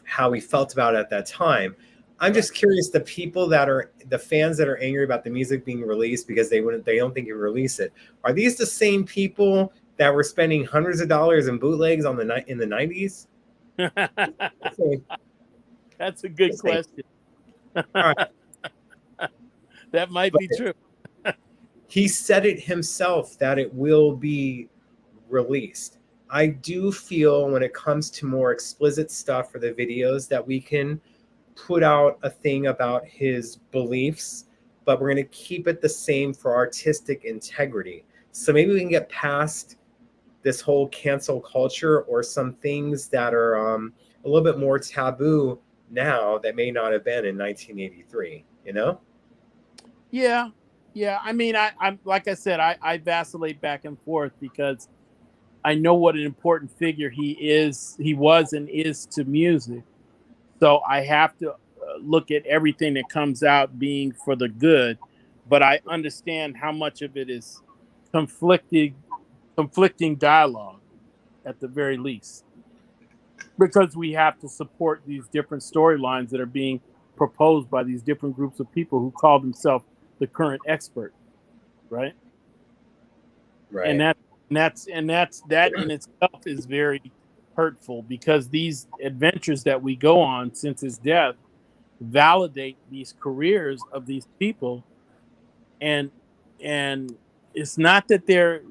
how he felt about it at that time. I'm just curious, the fans that are angry about the music being released because they don't think you release it, are these the same people that were spending hundreds of dollars in bootlegs in the 90s? That's a good question. All right. That might be true. He said it himself that it will be released. I do feel when it comes to more explicit stuff for the videos that we can put out a thing about his beliefs, but we're going to keep it the same for artistic integrity. So maybe we can get past this whole cancel culture, or some things that are a little bit more taboo now that may not have been in 1983, Yeah. I mean, I'm like I said, I vacillate back and forth, because I know what an important figure he was and is to music. So I have to look at everything that comes out being for the good, but I understand how much of it is conflicting dialogue at the very least, because we have to support these different storylines that are being proposed by these different groups of people who call themselves the current expert, right? Right. And that in itself is very hurtful, because these adventures that we go on since his death validate these careers of these people, and it's not that they're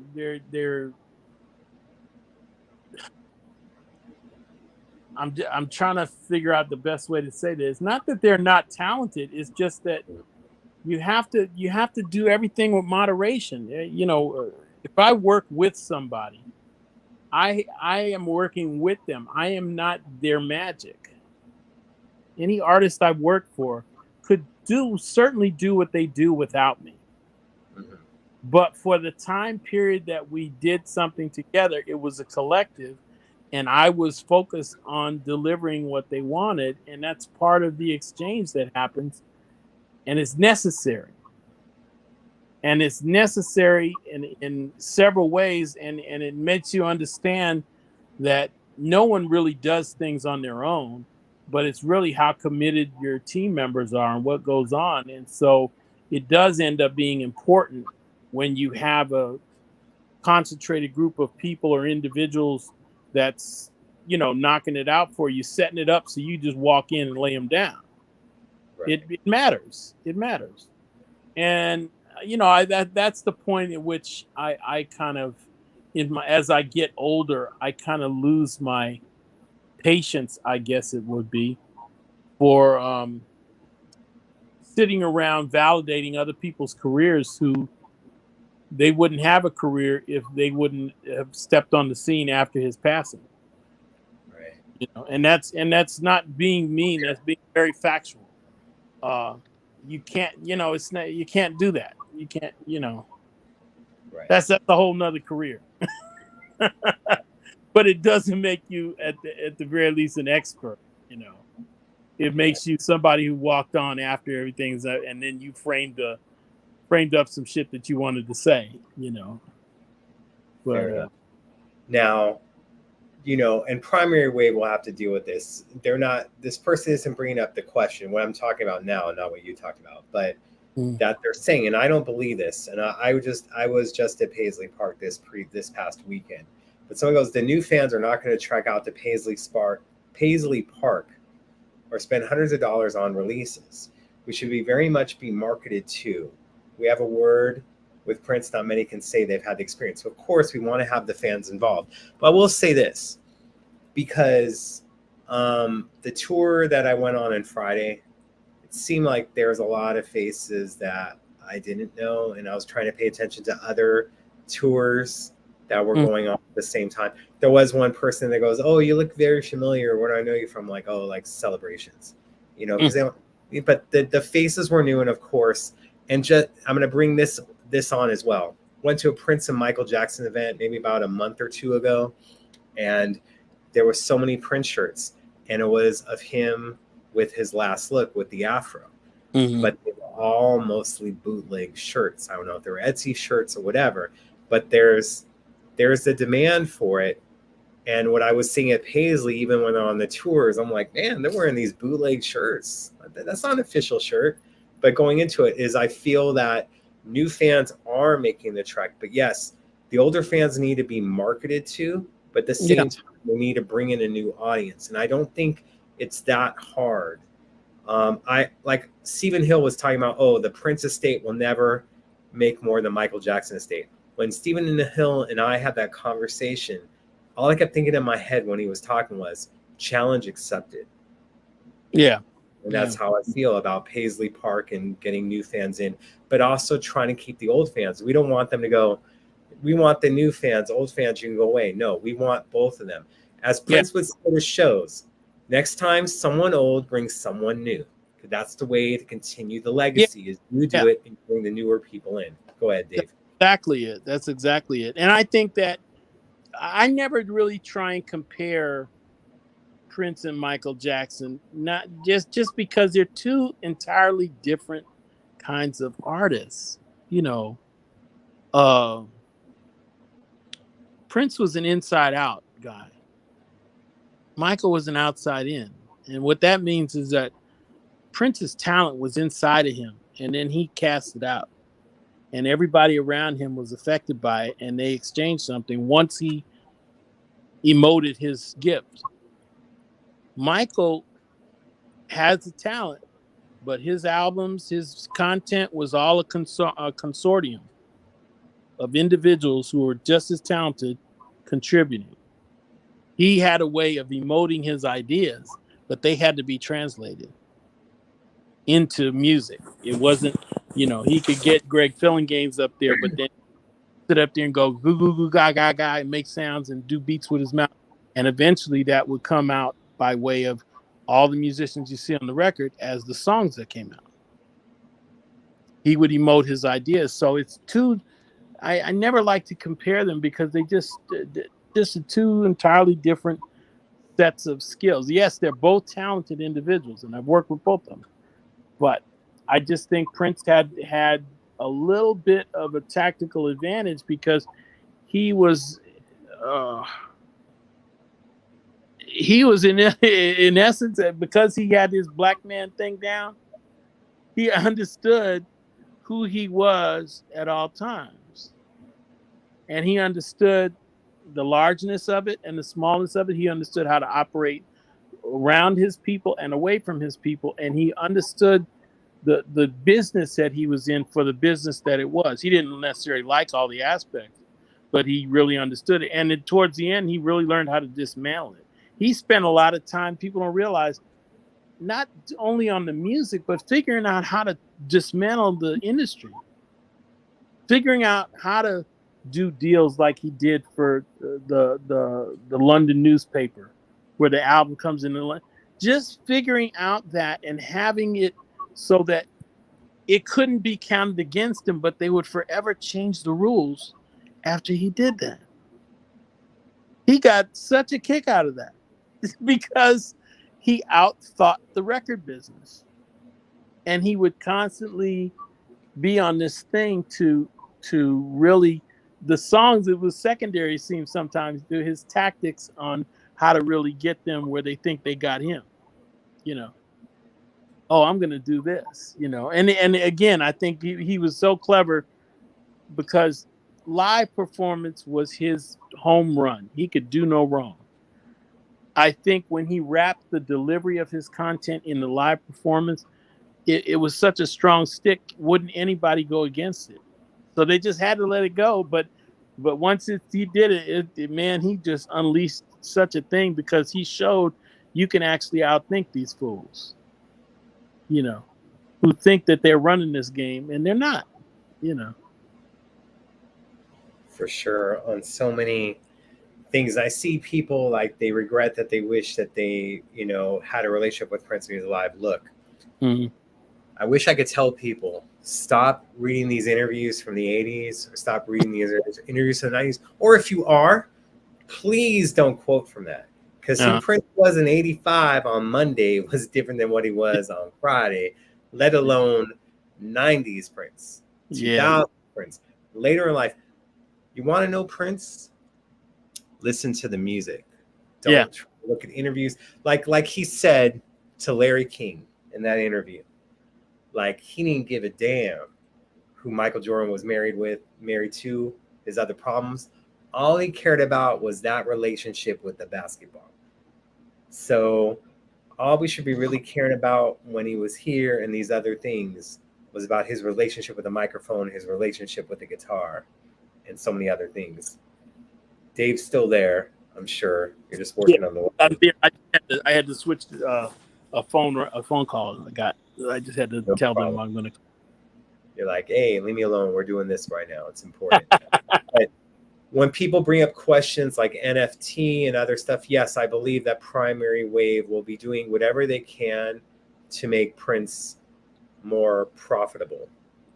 I'm trying to figure out the best way to say this. Not that they're not talented. It's just that you have to do everything with moderation. You know, if I work with somebody, I am working with them. I am not their magic. Any artist I've worked for could certainly do what they do without me. Mm-hmm. But for the time period that we did something together, it was a collective, and I was focused on delivering what they wanted, and that's part of the exchange that happens, and it's necessary. And it's necessary in several ways, and it makes you understand that no one really does things on their own, but it's really how committed your team members are and what goes on. And so it does end up being important when you have a concentrated group of people or individuals that's, you know, knocking it out for you, setting it up so you just walk in and lay them down. Right. It matters. It matters. And, you know, that's the point at which I kind of, as I get older, I kind of lose my patience, I guess it would be, for sitting around validating other people's careers who they wouldn't have a career if they wouldn't have stepped on the scene after his passing. Right. You know, and that's not being mean. That's being very factual. You can't, you know, it's not, you can't do that. You can't, you know, right. That's a whole nother career. But it doesn't make you at the very least an expert, you know. It makes you somebody who walked on after everything's up, and then you framed up some shit that you wanted to say, you know. But now, you know, and Primary Wave will have to deal with this. This person isn't bringing up the question, what I'm talking about now, not what you talked about, but that they're saying, and I don't believe this. And I was just at Paisley Park this past weekend. But someone goes, the new fans are not going to trek out to Paisley Park or spend hundreds of dollars on releases. We should very much be marketed to. We have a word with Prince. Not many can say they've had the experience. So of course, we want to have the fans involved. But I will say this, because the tour that I went on Friday, it seemed like there was a lot of faces that I didn't know, and I was trying to pay attention to other tours that were going on at the same time. There was one person that goes, "Oh, you look very familiar. Where do I know you from?" Like, "Oh, like Celebrations," you know, because but the faces were new, and of course, and just I'm going to bring this on as well. Went to a Prince and Michael Jackson event maybe about a month or two ago, and there were so many Prince shirts, and it was of him with his last look with the afro. But they were all mostly bootleg shirts. I don't know if they were Etsy shirts or whatever, but there's a demand for it. And what I was seeing at Paisley, even when on the tours, I'm like, man, they're wearing these bootleg shirts. That's not an official shirt. But going into it is I feel that new fans are making the trek. But yes, the older fans need to be marketed to, but at the same time, we need to bring in a new audience. And I don't think it's that hard. I like Stephen Hill was talking about, the Prince estate will never make more than Michael Jackson estate. When Stephen Hill and I had that conversation, all I kept thinking in my head when he was talking was challenge accepted. Yeah. And that's how I feel about Paisley Park and getting new fans in, but also trying to keep the old fans. We don't want them to go, we want the new fans, old fans, you can go away. No, we want both of them. As Prince would say to shows, next time someone old brings someone new. That's the way to continue the legacy is you do it and bring the newer people in. Go ahead, Dave. That's exactly it. And I think that I never really try and compare Prince and Michael Jackson, not just because they're two entirely different kinds of artists. You know, Prince was an inside out guy. Michael was an outside in. And what that means is that Prince's talent was inside of him, and then he cast it out. And everybody around him was affected by it, and they exchanged something once he emoted his gift. Michael has the talent, but his albums, his content was all a consortium of individuals who were just as talented contributing. He had a way of emoting his ideas, but they had to be translated into music. It wasn't, he could get Greg Fillingames up there, but then sit up there and go goo goo goo ga ga ga and make sounds and do beats with his mouth. And eventually that would come out by way of all the musicians you see on the record as the songs that came out. He would emote his ideas. So it's two, I never like to compare them because they just are two entirely different sets of skills. Yes, they're both talented individuals, and I've worked with both of them. But I just think Prince had a little bit of a tactical advantage because he was in essence, because he had his black man thing down, he understood who he was at all times. And he understood the largeness of it and the smallness of it. He understood how to operate around his people and away from his people. And he understood the business that he was in for the business that it was. He didn't necessarily like all the aspects, but he really understood it. And then towards the end, he really learned how to dismantle it. He spent a lot of time, people don't realize, not only on the music, but figuring out how to dismantle the industry, figuring out how to do deals like he did for the London newspaper, where the album comes in. Just figuring out that and having it so that it couldn't be counted against him, but they would forever change the rules after he did that. He got such a kick out of that because he outthought the record business. And he would constantly be on this thing to really, the songs, it was secondary, seems sometimes, to his tactics on how to really get them where they think they got him, Oh, I'm going to do this, And again, I think he was so clever because live performance was his home run. He could do no wrong. I think when he wrapped the delivery of his content in the live performance, it was such a strong stick. Wouldn't anybody go against it? So they just had to let it go. But once he did it, man, he just unleashed such a thing because he showed you can actually outthink these fools, who think that they're running this game and they're not, For sure. On so many things, I see people like they regret that they wish that they, had a relationship with Prince when he was alive. Look, I wish I could tell people, stop reading these interviews from the 80s, or stop reading these interviews from the 90s. Or if you are, please don't quote from that. Because who Prince was in 85 on Monday was different than what he was on Friday, let alone 90s Prince, 2000 Prince, later in life. You want to know Prince? Listen to the music. Don't look at interviews. Like he said to Larry King in that interview, like he didn't give a damn who Michael Jordan was married to, his other problems. All he cared about was that relationship with the basketball. So all we should be really caring about when he was here and these other things was about his relationship with the microphone, his relationship with the guitar, and so many other things. Dave's still there, I'm sure. You're just working on the. I had to switch to a phone call I got. I just had to tell them I'm going to. You're like, hey, leave me alone. We're doing this right now. It's important. But when people bring up questions like NFT and other stuff, yes, I believe that Primary Wave will be doing whatever they can to make Prince more profitable.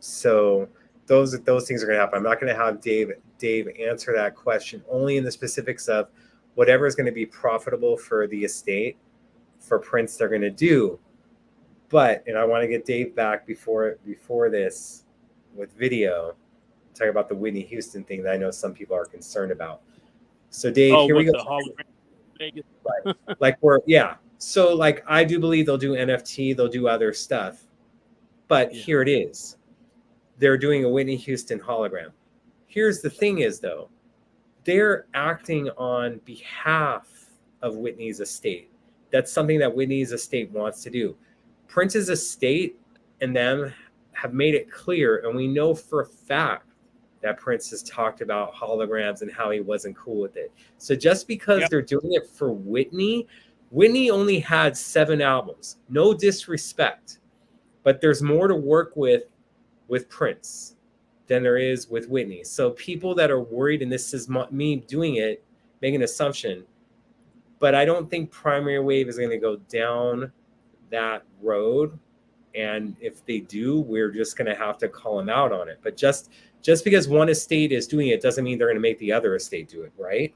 So those things are going to happen. I'm not going to have Dave answer that question only in the specifics of whatever is going to be profitable for the estate, for Prince, they're going to do. But, and I want to get Dave back before this with video, talk about the Whitney Houston thing that I know some people are concerned about. So Dave, here we go. The Holograms. Right. Like So like, I do believe they'll do NFT, they'll do other stuff, but here it is. They're doing a Whitney Houston hologram. Here's the thing is though, they're acting on behalf of Whitney's estate. That's something that Whitney's estate wants to do. Prince's estate and them have made it clear, and we know for a fact that Prince has talked about holograms and how he wasn't cool with it. So just because they're doing it for Whitney, Whitney only had 7 albums. No disrespect, but there's more to work with Prince than there is with Whitney. So people that are worried, and this is me doing it, making an assumption, but I don't think Primary Wave is going to go down that road. And if they do, we're just going to have to call them out on it. But just because one estate is doing it doesn't mean they're going to make the other estate do it, right?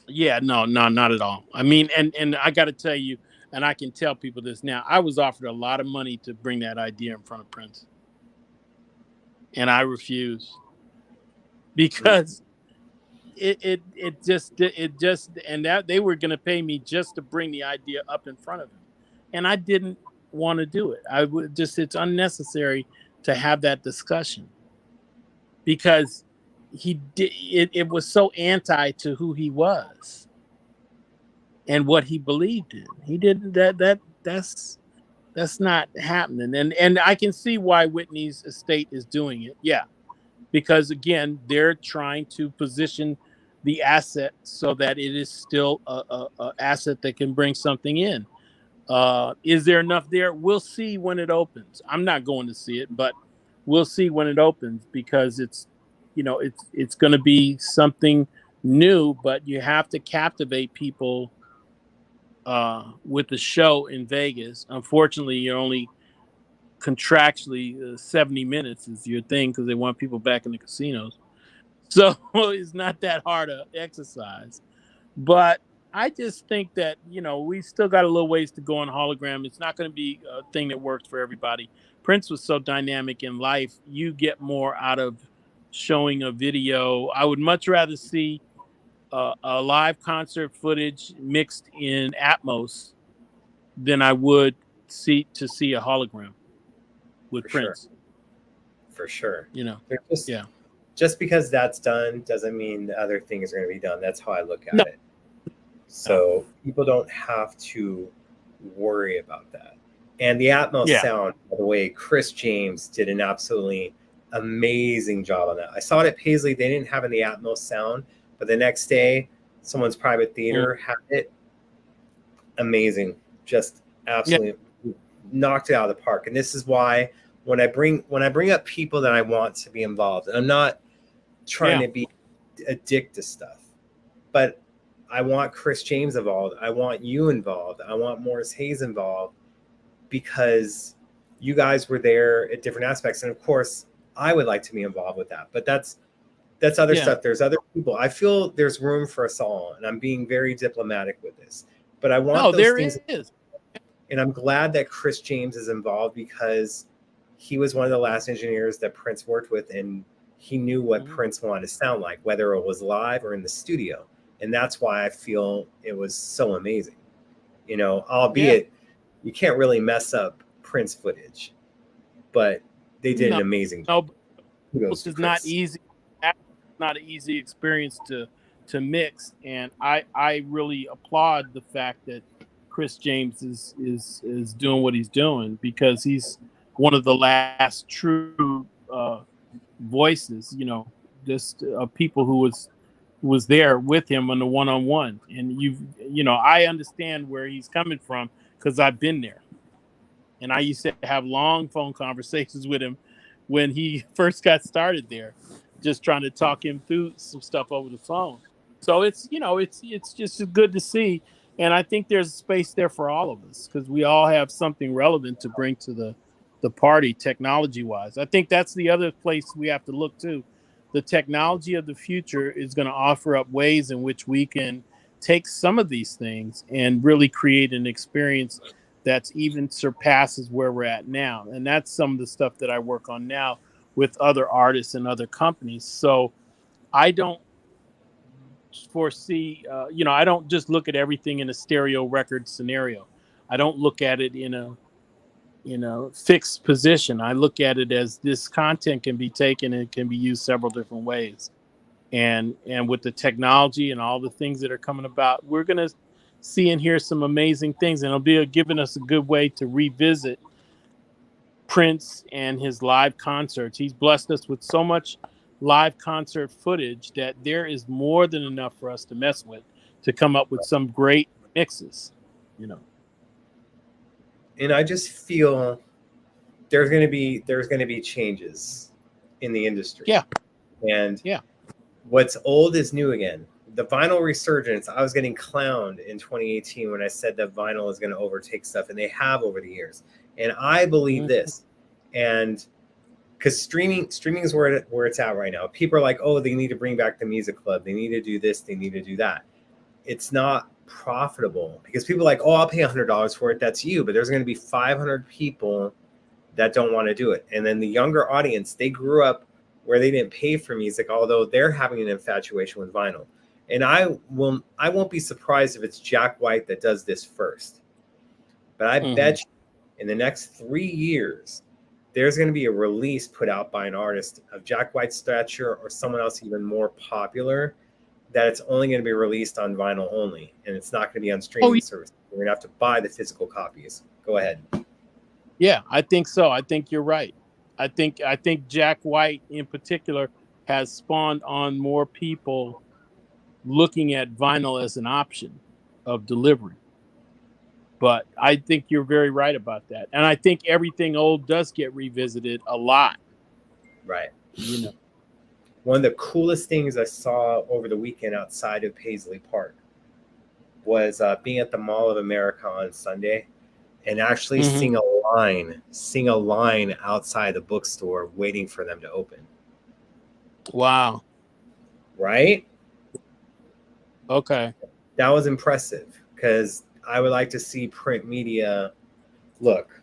Yeah, no, not at all. I mean, and I got to tell you, and I can tell people this now, I was offered a lot of money to bring that idea in front of Prince. And I refused because it just and that they were going to pay me just to bring the idea up in front of him. And I didn't want to do it. I would just, it's unnecessary to have that discussion because it was so anti to who he was and what he believed in. He didn't that's not happening. And I can see why Whitney's estate is doing it. Yeah. Because again, they're trying to position the asset so that it is still a asset that can bring something in. Is there enough there? We'll see when it opens. I'm not going to see it, but we'll see when it opens because it's going to be something new, but you have to captivate people with the show in Vegas. Unfortunately, you're only contractually 70 minutes is your thing because they want people back in the casinos. So it's not that hard to exercise. But I just think that, we still got a little ways to go on hologram. It's not going to be a thing that works for everybody. Prince was so dynamic in life. You get more out of showing a video. I would much rather see a live concert footage mixed in Atmos than I would see a hologram with Prince. For sure. Yeah. Just because that's done doesn't mean the other thing is going to be done. That's how I look at it. So people don't have to worry about that. And the Atmos sound, by the way, Chris James did an absolutely amazing job on that. I saw it at Paisley. They didn't have any Atmos sound, but the next day, someone's private theater had it. Amazing. Just absolutely knocked it out of the park. And this is why when I bring up people that I want to be involved, and I'm not trying to be a dick to stuff, but I want Chris James involved. I want you involved. I want Morris Hayes involved because you guys were there at different aspects. And of course, I would like to be involved with that. But that's other stuff. There's other people. I feel there's room for us all. And I'm being very diplomatic with this. But I want those things. Is. And I'm glad that Chris James is involved because he was one of the last engineers that Prince worked with. And he knew what Prince wanted to sound like, whether it was live or in the studio. And that's why I feel it was so amazing, albeit you can't really mess up Prince footage, but they did an amazing job. This is not easy. Not an easy experience to mix. And I really applaud the fact that Chris James is doing what he's doing because he's one of the last true voices, just people who was there with him on the one-on-one. And I understand where he's coming from because I've been there. And I used to have long phone conversations with him when he first got started there, just trying to talk him through some stuff over the phone. So it's just good to see. And I think there's a space there for all of us because we all have something relevant to bring to the party technology-wise. I think that's the other place we have to look to. The technology of the future is going to offer up ways in which we can take some of these things and really create an experience that's even surpasses where we're at now. And that's some of the stuff that I work on now with other artists and other companies. So I don't foresee, I don't just look at everything in a stereo record scenario. I don't look at it in a, fixed position. I look at it as this content can be taken and can be used several different ways. And with the technology and all the things that are coming about, we're going to see and hear some amazing things. And it'll be giving us a good way to revisit Prince and his live concerts. He's blessed us with so much live concert footage that there is more than enough for us to mess with to come up with some great mixes, And I just feel there's going to be changes in the industry. Yeah. And yeah, what's old is new again. The vinyl resurgence, I was getting clowned in 2018 when I said that vinyl is going to overtake stuff, and they have over the years. And I believe this. And because streaming is where it's at right now. People are like, oh, they need to bring back the music club. They need to do this. They need to do that. It's not profitable because people are like, oh, I'll pay $100 for it. That's you. But there's going to be 500 people that don't want to do it. And then the younger audience, they grew up where they didn't pay for music, although they're having an infatuation with vinyl. And I won't be surprised if it's Jack White that does this first. But I bet you in the next 3 years, there's going to be a release put out by an artist of Jack White's stature or someone else even more popular that it's only going to be released on vinyl only. And it's not going to be on streaming services. We're going to have to buy the physical copies. Go ahead. Yeah, I think so. I think you're right. I think Jack White in particular has spawned on more people looking at vinyl as an option of delivery. But I think you're very right about that. And I think everything old does get revisited a lot. Right. One of the coolest things I saw over the weekend outside of Paisley Park was being at the Mall of America on Sunday and actually sing a line outside the bookstore waiting for them to open. Wow. Right? Okay. That was impressive because I would like to see print media. Look,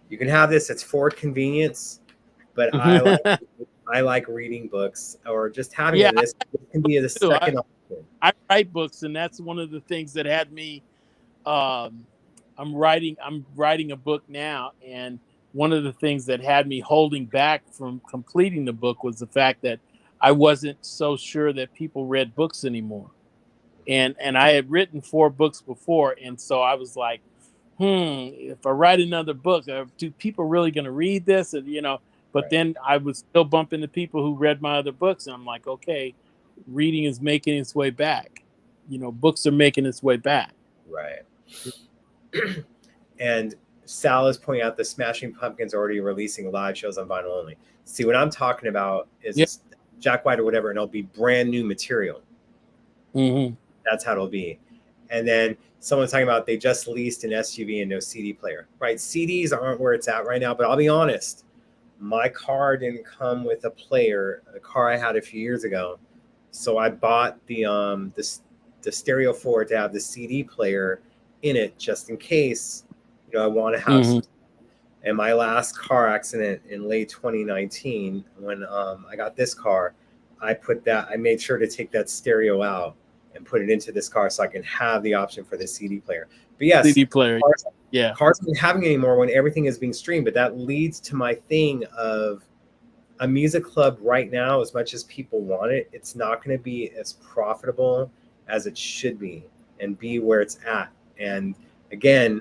you can have this. It's for convenience, but I like reading books or just having this. It can be the second option. I write books, and that's one of the things that had me. I'm writing a book now, and one of the things that had me holding back from completing the book was the fact that I wasn't so sure that people read books anymore. And I had written 4 books before, and so I was like, if I write another book, are people really going to read this? And but then I would still bump into people who read my other books, and I'm like, okay, reading is making its way back. Books are making its way back. Right. And Sal is pointing out the Smashing Pumpkins are already releasing live shows on vinyl only. See, what I'm talking about is Jack White or whatever, and it'll be brand new material. That's how it'll be. And then someone's talking about they just leased an SUV and no CD player. Right? CDs aren't where it's at right now, but I'll be honest. My car didn't come with a player, a car I had a few years ago. So I bought the stereo for it to have the CD player in it just in case, I want to have some. And my last car accident in late 2019, when I got this car, I made sure to take that stereo out and put it into this car so I can have the option for the CD player. But yes, CD player. Cars aren't having it anymore when everything is being streamed. But that leads to my thing of a music club right now, as much as people want it, it's not going to be as profitable as it should be and be where it's at. And again,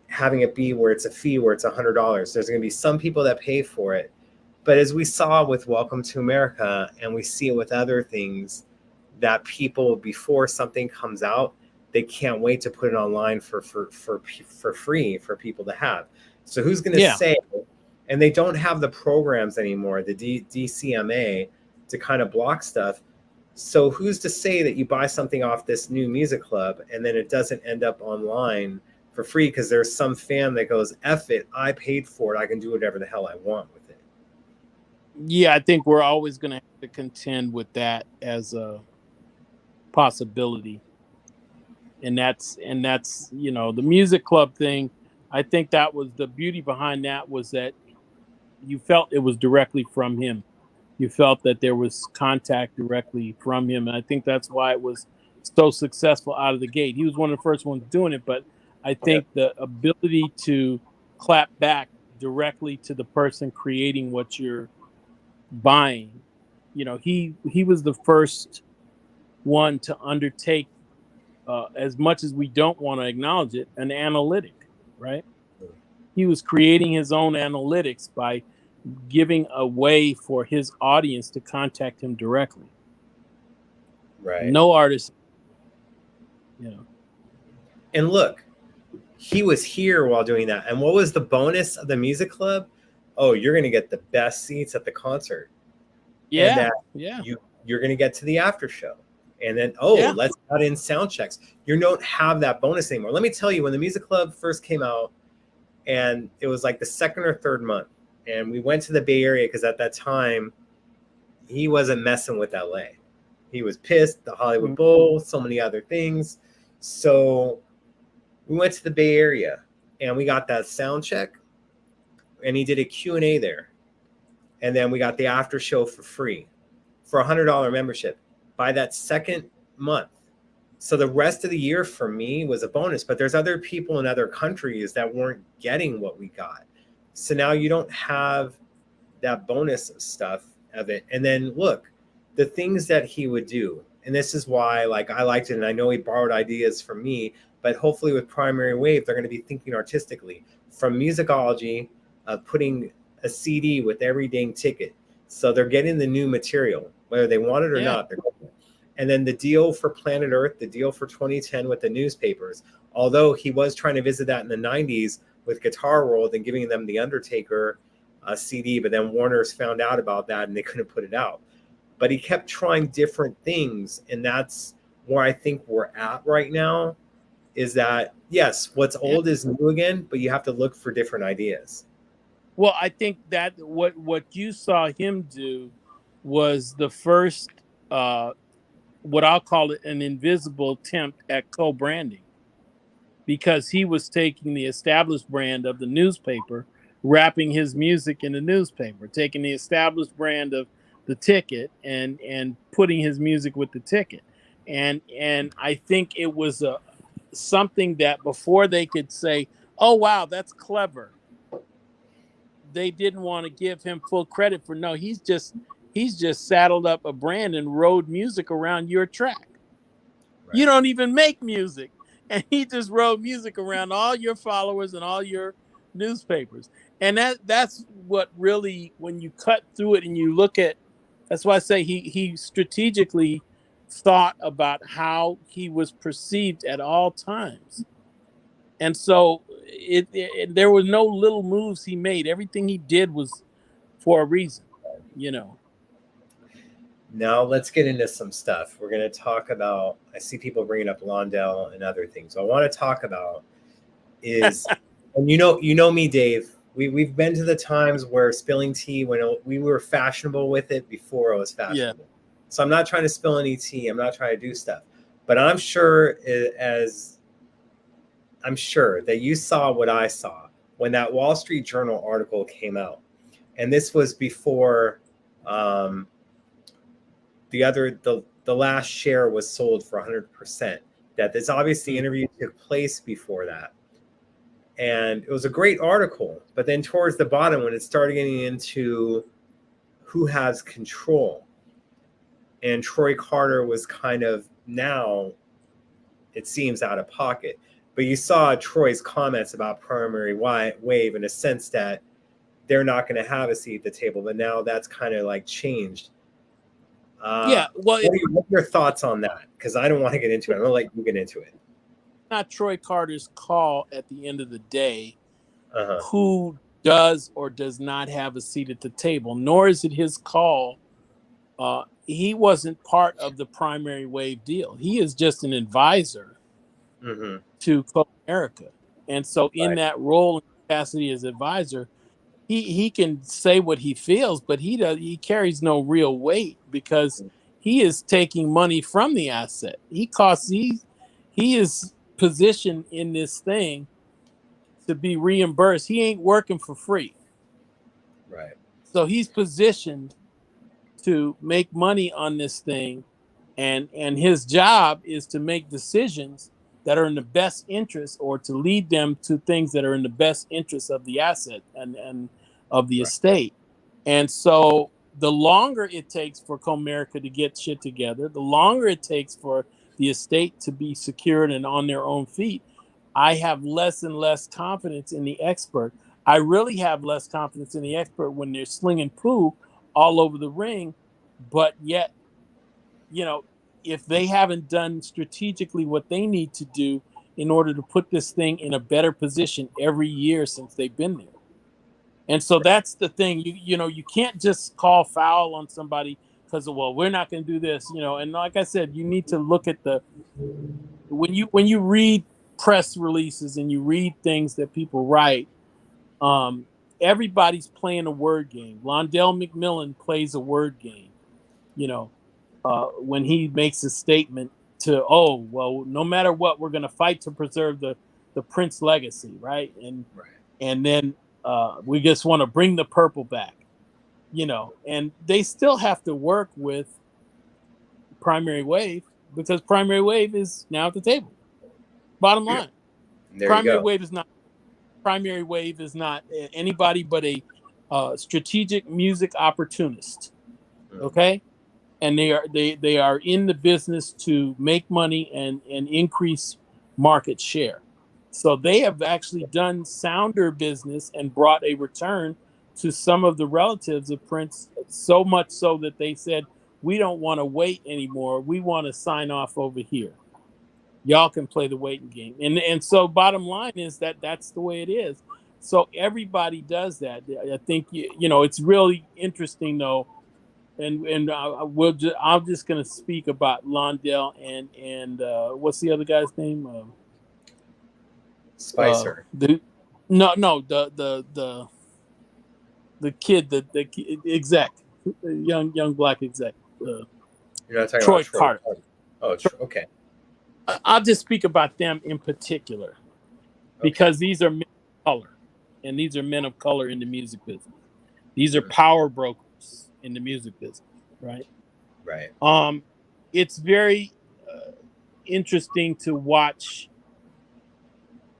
having it be where it's a fee, where it's $100, there's going to be some people that pay for it. But as we saw with Welcome to America, and we see it with other things, that people, before something comes out, they can't wait to put it online for free for people to have. So who's going to say, and they don't have the programs anymore, the DCMA, to kind of block stuff. So who's to say that you buy something off this new music club and then it doesn't end up online for free because there's some fan that goes, F it, I paid for it, I can do whatever the hell I want with it. Yeah, I think we're always going to have to contend with that as a possibility. And that's the music club thing. I think that was the beauty behind that, was that you felt it was directly from him. you felt that there was contact directly from him. And I think that's why it was so successful out of the gate. He was one of the first ones doing it, but I think the ability to clap back directly to the person creating what you're buying, you know, he was the first one to undertake, as much as we don't want to acknowledge it, an analytic, right? He was creating his own analytics by giving a way for his audience to contact him directly. Right. No artist, you know. And look, he was here while doing that. And what was the bonus of the music club? Oh, you're going to get the best seats at the concert. Yeah. You're going to get to the after show. And then, let's add in sound checks. You don't have that bonus anymore. Let me tell you, when the music club first came out, and it was like the second or third month, and we went to the Bay Area because at that time, he wasn't messing with LA. He was pissed, the Hollywood Bowl, so many other things. So we went to the Bay Area, and we got that sound check, and he did a Q&A there. And then we got the after show for free for $100 membership by that second month. So the rest of the year for me was a bonus, but there's other people in other countries that weren't getting what we got. So now you don't have that bonus of stuff of it. And then look, the things that he would do, and this is why like I liked it, and I know he borrowed ideas from me, but hopefully with Primary Wave, they're going to be thinking artistically from musicology, putting a CD with every dang ticket. So they're getting the new material, whether they want it or not. They're getting it. And then the deal for Planet Earth, the deal for 2010 with the newspapers, although he was trying to visit that in the 90s with Guitar World and giving them the Undertaker CD, but then Warner's found out about that and they couldn't put it out. But he kept trying different things, and that's where I think we're at right now, is that, yes, what's old is new again, but you have to look for different ideas. Well, I think that what you saw him do was the first, what I'll call it, an invisible attempt at co-branding, because he was taking the established brand of the newspaper, wrapping his music in the newspaper, taking the established brand of the ticket and putting his music with the ticket. And I think it was something that before they could say, oh, wow, that's clever, they didn't want to give him full credit for, no, he's just saddled up a brand and rode music around your track. Right. You don't even make music, and he just rode music around all your followers and all your newspapers. And that's what really, when you cut through it and you look at, that's why I say he strategically thought about how he was perceived at all times. And so there were no little moves he made. Everything he did was for a reason, you know. Now let's get into some stuff. We're going to talk about, I see people bringing up Londell and other things. So I want to talk about is, and you know me, Dave, we've been to the times where spilling tea, when we were fashionable with it before it was fashionable. Yeah. So I'm not trying to spill any tea. I'm not trying to do stuff, but I'm sure that you saw what I saw when that Wall Street Journal article came out. And this was before the last share was sold for 100%. That this obviously interview took place before that. And it was a great article. But then towards the bottom, when it started getting into who has control, and Troy Carter was kind of, now it seems, out of pocket. But you saw Troy's comments about Primary Wave in a sense that they're not going to have a seat at the table. But now that's kind of like changed. Well, what are your thoughts on that? Because I don't want to get into it. I'm going to let you get into it. Not Troy Carter's call at the end of the day, who does or does not have a seat at the table, nor is it his call. He wasn't part of the Primary Wave deal. He is just an advisor to America. And so in that role and capacity as advisor, he can say what he feels, but he carries no real weight because he is taking money from the asset. He is positioned in this thing to be reimbursed. He ain't working for free. Right. So he's positioned to make money on this thing, and his job is to make decisions that are in the best interest, or to lead them to things that are in the best interest of the asset and of the estate. And so the longer it takes for Comerica to get shit together, the longer it takes for the estate to be secured and on their own feet, I have less and less confidence in the expert. I really have less confidence in the expert when they're slinging poo all over the ring, but yet, you know, if they haven't done strategically what they need to do in order to put this thing in a better position every year since they've been there. And so that's the thing. You know, you can't just call foul on somebody because, well, we're not going to do this, you know. And like I said, you need to look at the when you read press releases and you read things that people write, everybody's playing a word game. Londell McMillan plays a word game, you know, when he makes a statement to, oh, well, no matter what, we're going to fight to preserve the Prince legacy, right? And then we just want to bring the purple back, you know, and they still have to work with Primary Wave because Primary Wave is now at the table. Bottom line, Primary Wave is not anybody but a strategic music opportunist. Okay. And they are in the business to make money and increase market share. So they have actually done sounder business and brought a return to some of the relatives of Prince, so much so that they said, we don't want to wait anymore. We want to sign off over here. Y'all can play the waiting game. And so bottom line is that's the way it is. So everybody does that. I think, you know, it's really interesting though. And I'm just going to speak about Londell and what's the other guy's name? Spicer. The kid, the exec, young black exec. You're not talking Troy about Carter. Oh, okay. I'll just speak about them in particular because these are men of color, and these are men of color in the music business. These are power brokers in the music business, right? Right. It's very interesting to watch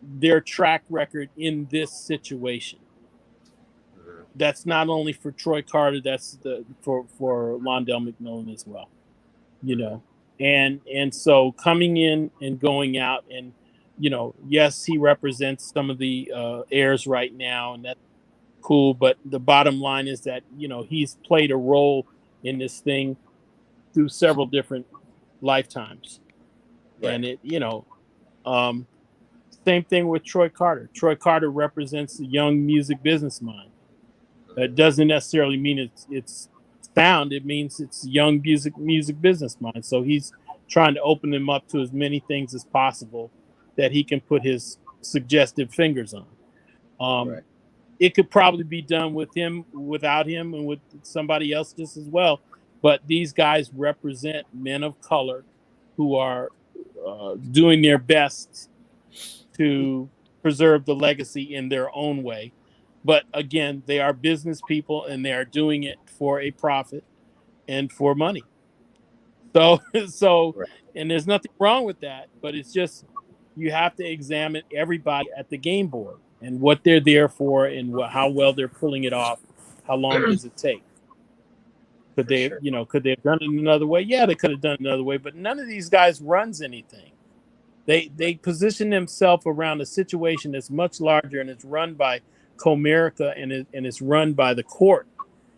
their track record in this situation. That's not only for Troy Carter, that's for Londell McMillan as well, you know. And so coming in and going out, and you know, yes, he represents some of the heirs right now, and that's cool. But the bottom line is that, you know, he's played a role in this thing through several different lifetimes, and it, you know, same thing with Troy Carter. Troy Carter represents a young music business mind. It doesn't necessarily mean it's sound. It means it's young music business mind. So he's trying to open them up to as many things as possible that he can put his suggestive fingers on. It could probably be done with him, without him, and with somebody else just as well. But these guys represent men of color who are doing their best to preserve the legacy in their own way. But again, they are business people and they are doing it for a profit and for money. So, and there's nothing wrong with that, but it's just, you have to examine everybody at the game board and what they're there for and how well they're pulling it off. How long does it take? Could they, you know, could they have done it another way? Yeah, they could have done it another way, but none of these guys runs anything. They position themselves around a situation that's much larger, and it's run by Comerica and it's run by the court.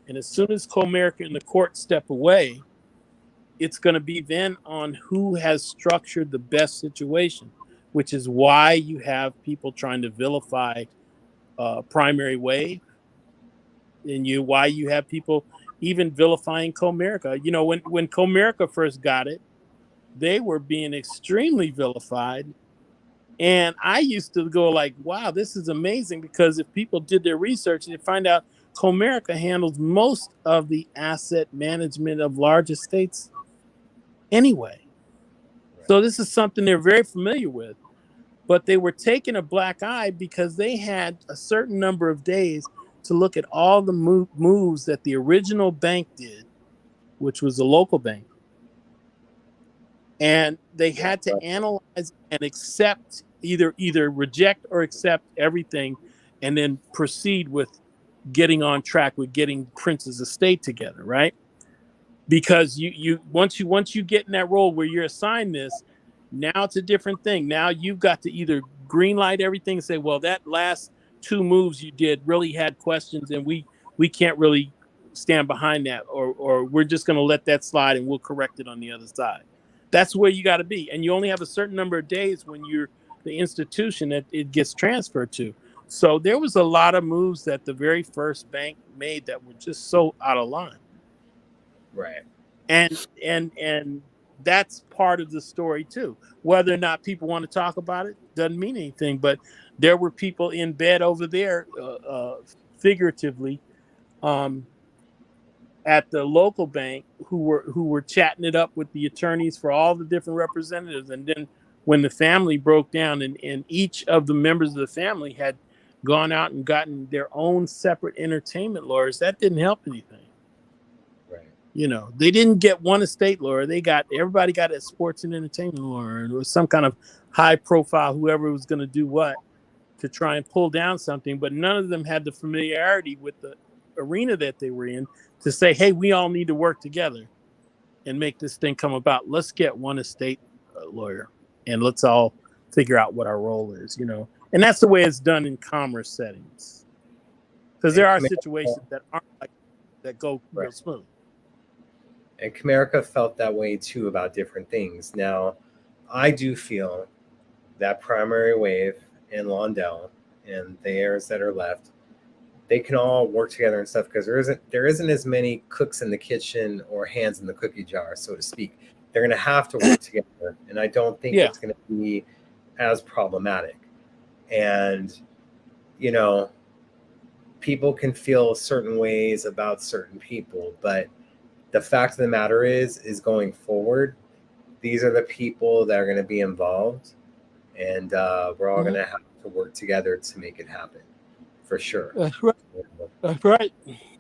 And as soon as Comerica and the court step away, it's going to be then on who has structured the best situation, which is why you have people trying to vilify Primary Wave, and why you have people even vilifying Comerica. You know, when Comerica first got it, they were being extremely vilified. And I used to go like, wow, this is amazing, because if people did their research, they find out Comerica handles most of the asset management of large estates anyway. So this is something they're very familiar with. But they were taking a black eye because they had a certain number of days to look at all the moves that the original bank did which was a local bank. And they had to analyze and accept, either reject or accept everything, and then proceed with getting on track with getting Prince's estate together, right? Because once you get in that role where you're assigned this, now it's a different thing. Now you've got to either green light everything and say, well, that last two moves you did really had questions, and we can't really stand behind that, or we're just going to let that slide and we'll correct it on the other side. That's where you got to be. And you only have a certain number of days when you're the institution that it gets transferred to. So there was a lot of moves that the very first bank made that were just so out of line. Right. And that's part of the story too. Whether or not people want to talk about it doesn't mean anything. But there were people in bed over there, figuratively, at the local bank who were chatting it up with the attorneys for all the different representatives. And then when the family broke down and each of the members of the family had gone out and gotten their own separate entertainment lawyers, that didn't help anything. Right. You know, they didn't get one estate lawyer. Everybody got a sports and entertainment lawyer. It was some kind of high profile, whoever was going to do what to try and pull down something. But none of them had the familiarity with the arena that they were in to say, hey, we all need to work together and make this thing come about. Let's get one estate lawyer and let's all figure out what our role is, you know. And that's the way it's done in commerce settings. Because there are situations that aren't like that go real smooth. And Comerica felt that way too about different things. Now, I do feel that Primary Wave and Londell and the heirs that are left, they can all work together and stuff, because there isn't as many cooks in the kitchen or hands in the cookie jar, so to speak. They're going to have to work together, and I don't think it's going to be as problematic. And, you know, people can feel certain ways about certain people, but the fact of the matter is going forward, these are the people that are going to be involved, and we're all going to have to work together to make it happen, for sure. That's right. That's right.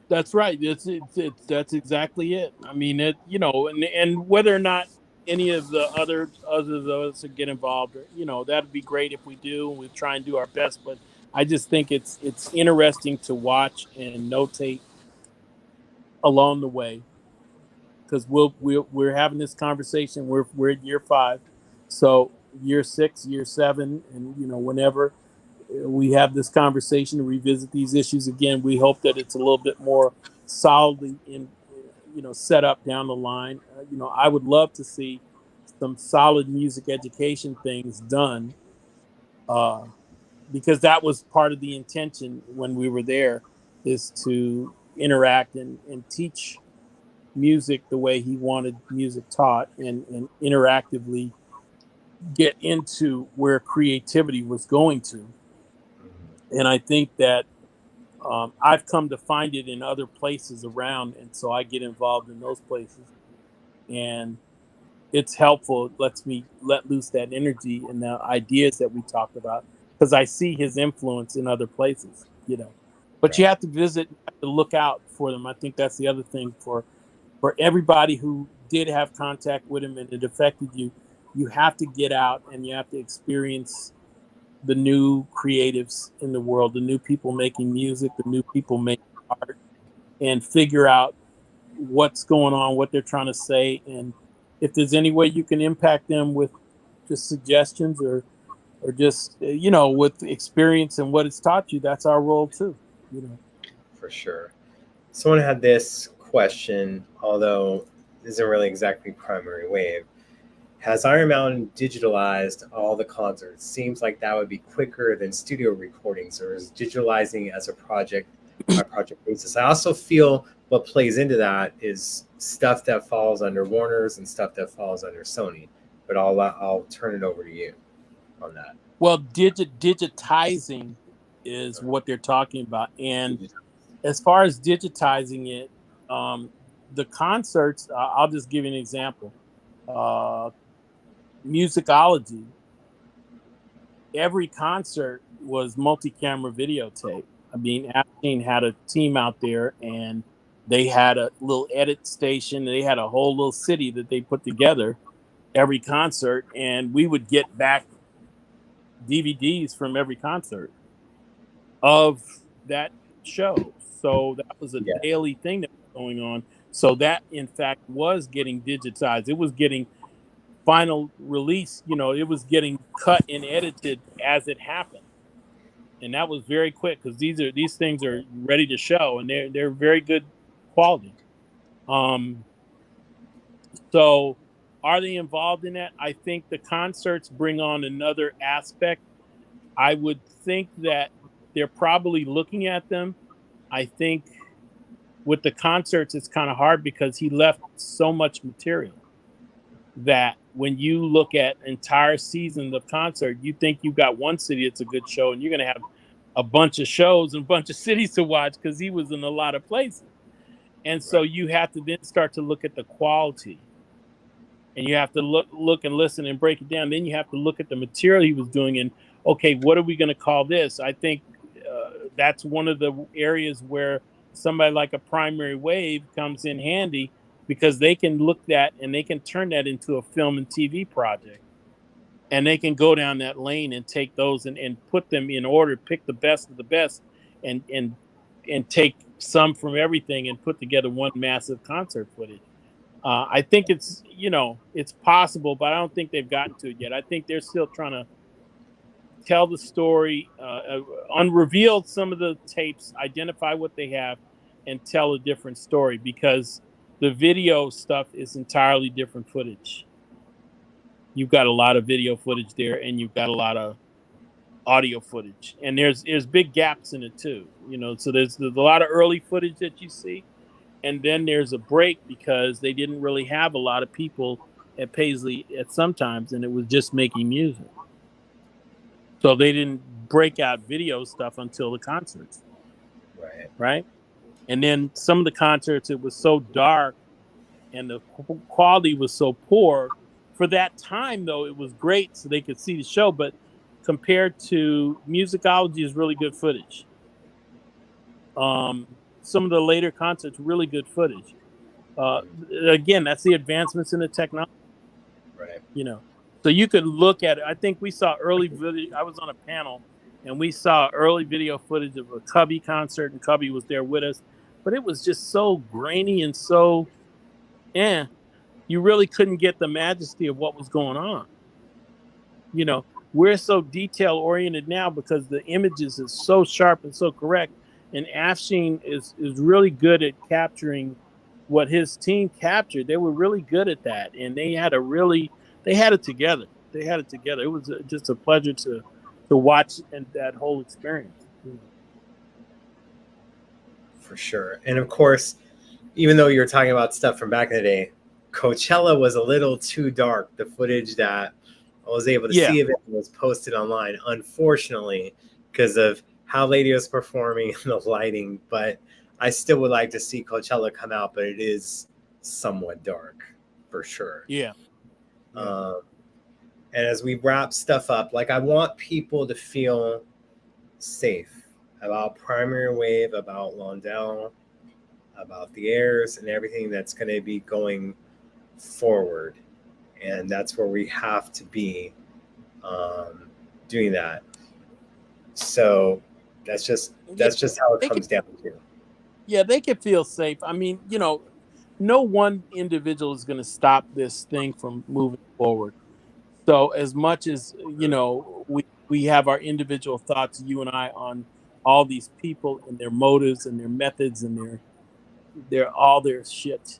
That's right. That's exactly it. I mean, and whether or not any of the others get involved, that'd be great if we do. We try and do our best, but I just think it's interesting to watch and notate along the way, because we're having this conversation. We're at year 5, so year 6, year 7, and whenever we have this conversation to revisit these issues again, we hope that it's a little bit more solidly set up down the line. I would love to see some solid music education things done, because that was part of the intention when we were there, is to interact and teach music the way he wanted music taught, and interactively get into where creativity was going to. And I think that I've come to find it in other places around, and so I get involved in those places, and it's helpful. It lets me let loose that energy and the ideas that we talked about, because I see his influence in other places, But you have to visit, you have to look out for them. I think that's the other thing for everybody who did have contact with him and it affected you. You have to get out and you have to experience the new creatives in the world, the new people making music, the new people making art, and figure out what's going on, what they're trying to say, and if there's any way you can impact them with just suggestions or just with experience and what it's taught you. That's our role too. For sure. Someone had this question, although it isn't really exactly Primary Wave. Has Iron Mountain digitalized all the concerts? Seems like that would be quicker than studio recordings, or is digitalizing as a project by project basis? I also feel what plays into that is stuff that falls under Warner's and stuff that falls under Sony. But I'll turn it over to you on that. Well, digitizing is what they're talking about, and as far as digitizing it, the concerts. I'll just give you an example. Musicology, every concert was multi-camera videotape. I mean, Aberdeen had a team out there, and They had a little edit station. They had a whole little city that they put together every concert, and we would get back DVDs from every concert of that show. So that was a Yeah. daily thing that was going on. So that, in fact, was getting digitized. It was getting final release. It was getting cut and edited as it happened, and that was very quick because these things are ready to show, and they're very good quality. So are they involved in that? I think the concerts bring on another aspect. I would think that they're probably looking at them. I think with the concerts, it's kind of hard because he left so much material that when you look at entire seasons of concert, you think you've got one city that's a good show, and you're going to have a bunch of shows and a bunch of cities to watch because he was in a lot of places. And so you have to then start to look at the quality, and you have to look and listen and break it down. Then you have to look at the material he was doing, and okay, what are we going to call this? I think that's one of the areas where somebody like a Primary Wave comes in handy, because they can look at and they can turn that into a film and TV project, and they can go down that lane and take those and put them in order, pick the best of the best, and take some from everything and put together one massive concert footage. I think it's possible, but I don't think they've gotten to it yet. I think they're still trying to tell the story, unreveal some of the tapes, identify what they have, and tell a different story, because the video stuff is entirely different footage. You've got a lot of video footage there, and you've got a lot of audio footage, and there's big gaps in it too. So there's a lot of early footage that you see, and then there's a break because they didn't really have a lot of people at Paisley at sometimes, and it was just making music. So they didn't break out video stuff until the concerts. Right. And then some of the concerts, it was so dark and the quality was so poor. For that time, though, it was great so they could see the show. But compared to Musicology is really good footage. Some of the later concerts, really good footage. Again, that's the advancements in the technology. Right. So you could look at it. I think we saw early video. I was on a panel, and we saw early video footage of a Cubby concert, and Cubby was there with us. But it was just so grainy and so, you really couldn't get the majesty of what was going on. We're so detail oriented now because the images is so sharp and so correct. And Afshin is really good at capturing what his team captured. They were really good at that, and they had it together. It was just a pleasure to watch and that whole experience. For sure. And of course, even though you're talking about stuff from back in the day, Coachella was a little too dark. The footage that I was able to see of it was posted online, unfortunately, because of how Lady was performing and the lighting. But I still would like to see Coachella come out, but it is somewhat dark for sure. Yeah. And as we wrap stuff up, I want people to feel safe about Primary Wave, about Londell, about the Airs, and everything that's going to be going forward. And that's where we have to be doing that. So that's just how it comes down to. Yeah, they can feel safe. I mean, no one individual is going to stop this thing from moving forward. So as much as, we have our individual thoughts, you and I, on all these people and their motives and their methods and their shit.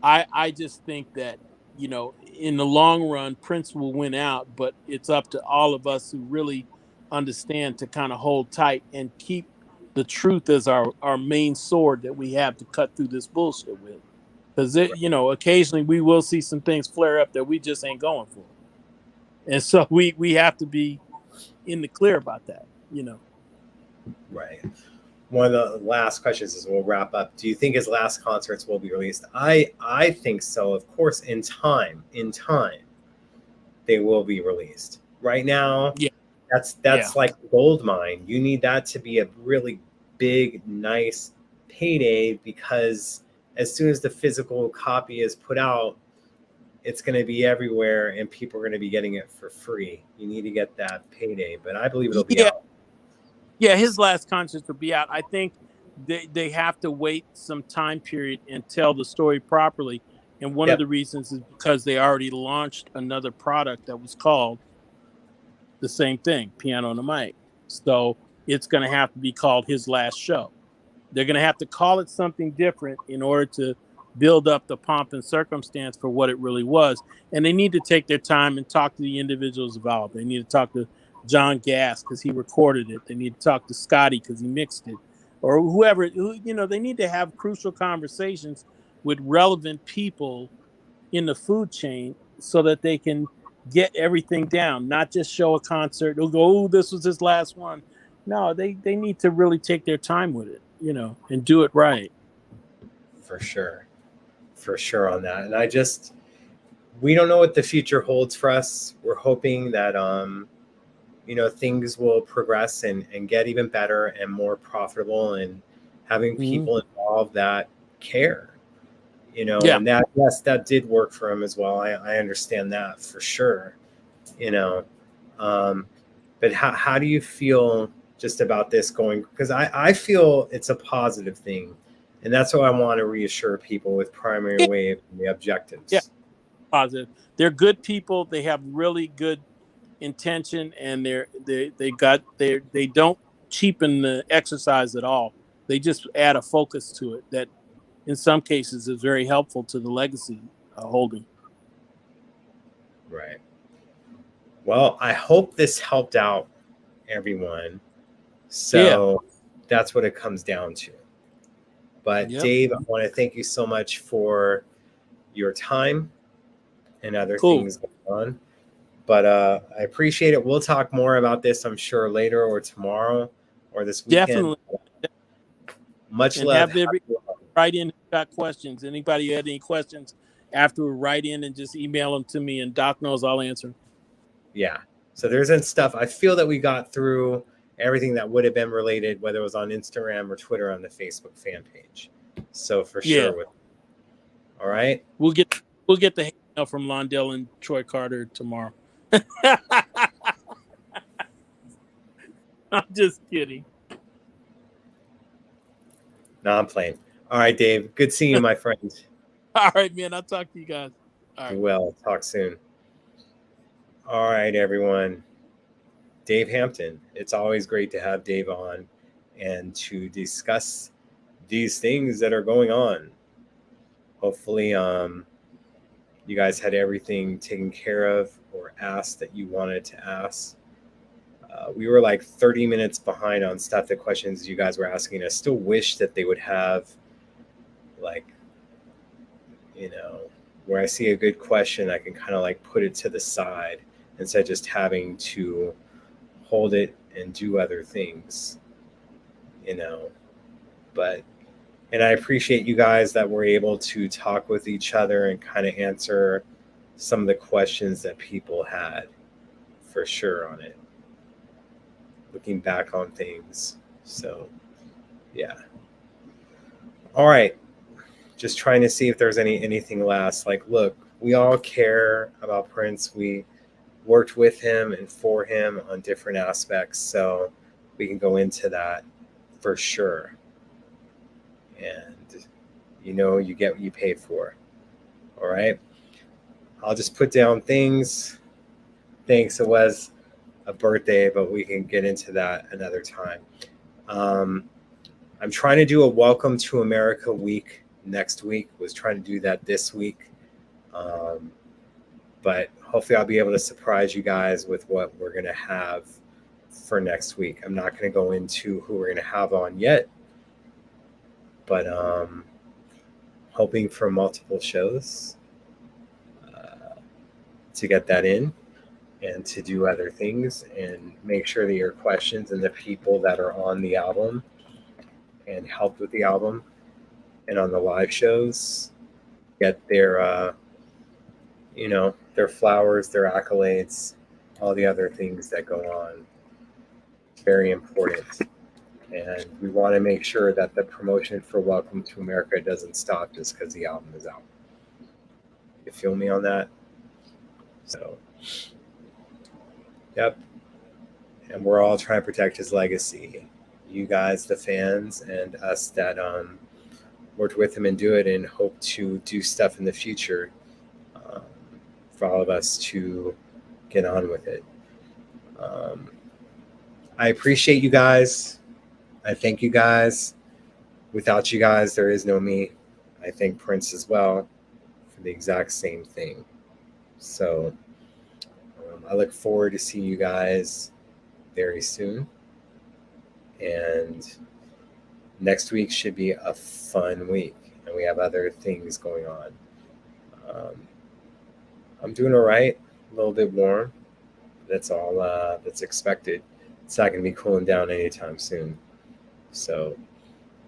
I just think that, in the long run, Prince will win out, but it's up to all of us who really understand to kind of hold tight and keep the truth as our main sword that we have to cut through this bullshit with. Because, occasionally we will see some things flare up that we just ain't going for. And so we have to be in the clear about that, Right. One of the last questions as we'll wrap up. Do you think his last concerts will be released? I think so. Of course, in time, they will be released. Right now, that's like gold mine. You need that to be a really big, nice payday, because as soon as the physical copy is put out, it's going to be everywhere and people are going to be getting it for free. You need to get that payday, but I believe it'll be Yeah. out. Yeah, his last concert will be out. I think they have to wait some time period and tell the story properly. And one of Yep. the reasons is because they already launched another product that was called the same thing, Piano on the Mic. So it's going to have to be called His Last Show. They're going to have to call it something different in order to build up the pomp and circumstance for what it really was. And they need to take their time and talk to the individuals involved. They need to talk to John Gass because he recorded it. They need to talk to Scotty because he mixed it, or whoever. They need to have crucial conversations with relevant people in the food chain so that they can get everything down, not just show a concert. They'll go, "Oh, this was his last one." No, they need to really take their time with it, and do it right. For sure on that. And we don't know what the future holds for us. We're hoping that things will progress and get even better and more profitable, and having people involved that care, Yeah. and that did work for him as well. I understand that for sure, but how do you feel just about this going? Because I feel it's a positive thing, and that's what I want to reassure people with Primary Wave and the objectives. Yeah, positive. They're good people. They have really good intention, and they don't cheapen the exercise at all. They just add a focus to it that in some cases is very helpful to the legacy holding. Right. Well, I hope this helped out everyone. So that's what it comes down to. But Dave, I want to thank you so much for your time and other things going on. But I appreciate it. We'll talk more about this, I'm sure, later or tomorrow or this weekend. Definitely. Much love. Write in, got questions. Anybody had any questions after, write in and just email them to me, and Doc knows I'll answer. Yeah. So there's stuff. I feel that we got through everything that would have been related, whether it was on Instagram or Twitter on the Facebook fan page. So for sure. All right. We'll get the hate mail from Londell and Troy Carter tomorrow. I'm just kidding. No, I'm playing. All right, Dave. Good seeing you, my friend. All right, man. I'll talk to you guys. All right. Well, talk soon. All right, everyone. Dave Hampton. It's always great to have Dave on and to discuss these things that are going on. Hopefully, you guys had everything taken care of or asked that you wanted to ask. We were like 30 minutes behind on stuff, the questions you guys were asking. I still wish that they would have, where I see a good question, I can kind of put it to the side instead of just having to hold it and do other things, But, and I appreciate you guys that were able to talk with each other and kind of answer some of the questions that people had, for sure, on it. Looking back on things. So, yeah. All right. Just trying to see if there's anything last. Look, we all care about Prince. We worked with him and for him on different aspects, so we can go into that for sure. And you get what you pay for. All right. I'll just put down things. Thanks. It was a birthday, but we can get into that another time. I'm trying to do a Welcome to America week next week. Was trying to do that this week. But hopefully I'll be able to surprise you guys with what we're going to have for next week. I'm not going to go into who we're going to have on yet, but hoping for multiple shows to get that in and to do other things and make sure that your questions and the people that are on the album and helped with the album and on the live shows get their their flowers, their accolades, all the other things that go on. Very important. And we want to make sure that the promotion for Welcome to America doesn't stop just because the album is out. You feel me on that? So, yep. And we're all trying to protect his legacy. You guys, the fans, and us that worked with him and do it, and hope to do stuff in the future for all of us to get on with it. I appreciate you guys. I thank you guys. Without you guys, there is no me. I thank Prince as well for the exact same thing. So I look forward to seeing you guys very soon. And next week should be a fun week. And we have other things going on. I'm doing all right. A little bit warm. That's all that's expected. It's not going to be cooling down anytime soon. So,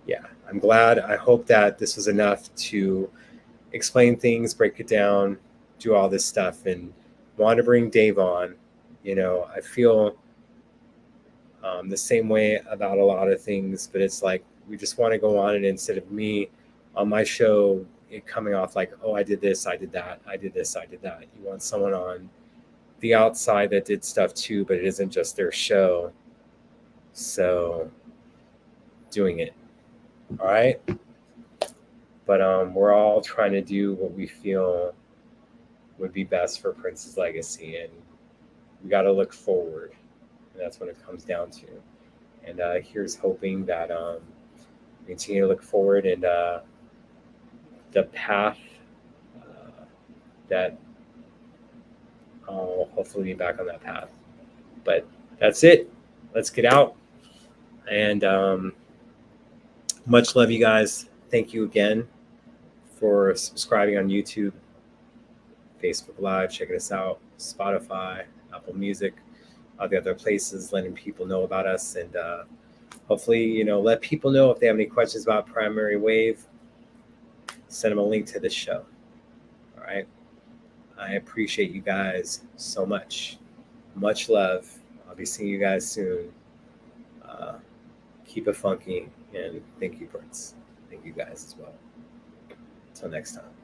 yeah, I'm glad. I hope that this was enough to explain things, break it down, do all this stuff, and want to bring Dave on. You know, I feel the same way about a lot of things, but it's like we just want to go on, and instead of me on my show, it coming off like, oh, I did this, I did that, I did this, I did that. You want someone on the outside that did stuff too, but it isn't just their show. So doing it. All right. But we're all trying to do what we feel would be best for Prince's legacy, and we got to look forward, and that's what it comes down to. And here's hoping that we continue to look forward, and the path that I'll hopefully be back on that path. But that's it. Let's get out. And much love, you guys. Thank you again for subscribing on YouTube, Facebook Live, checking us out, Spotify, Apple Music, all the other places, letting people know about us. And hopefully, let people know if they have any questions about Primary Wave. Send them a link to this show. All right. I appreciate you guys so much. Much love. I'll be seeing you guys soon. Keep it funky, and thank you, Prince. Thank you guys as well. Until next time.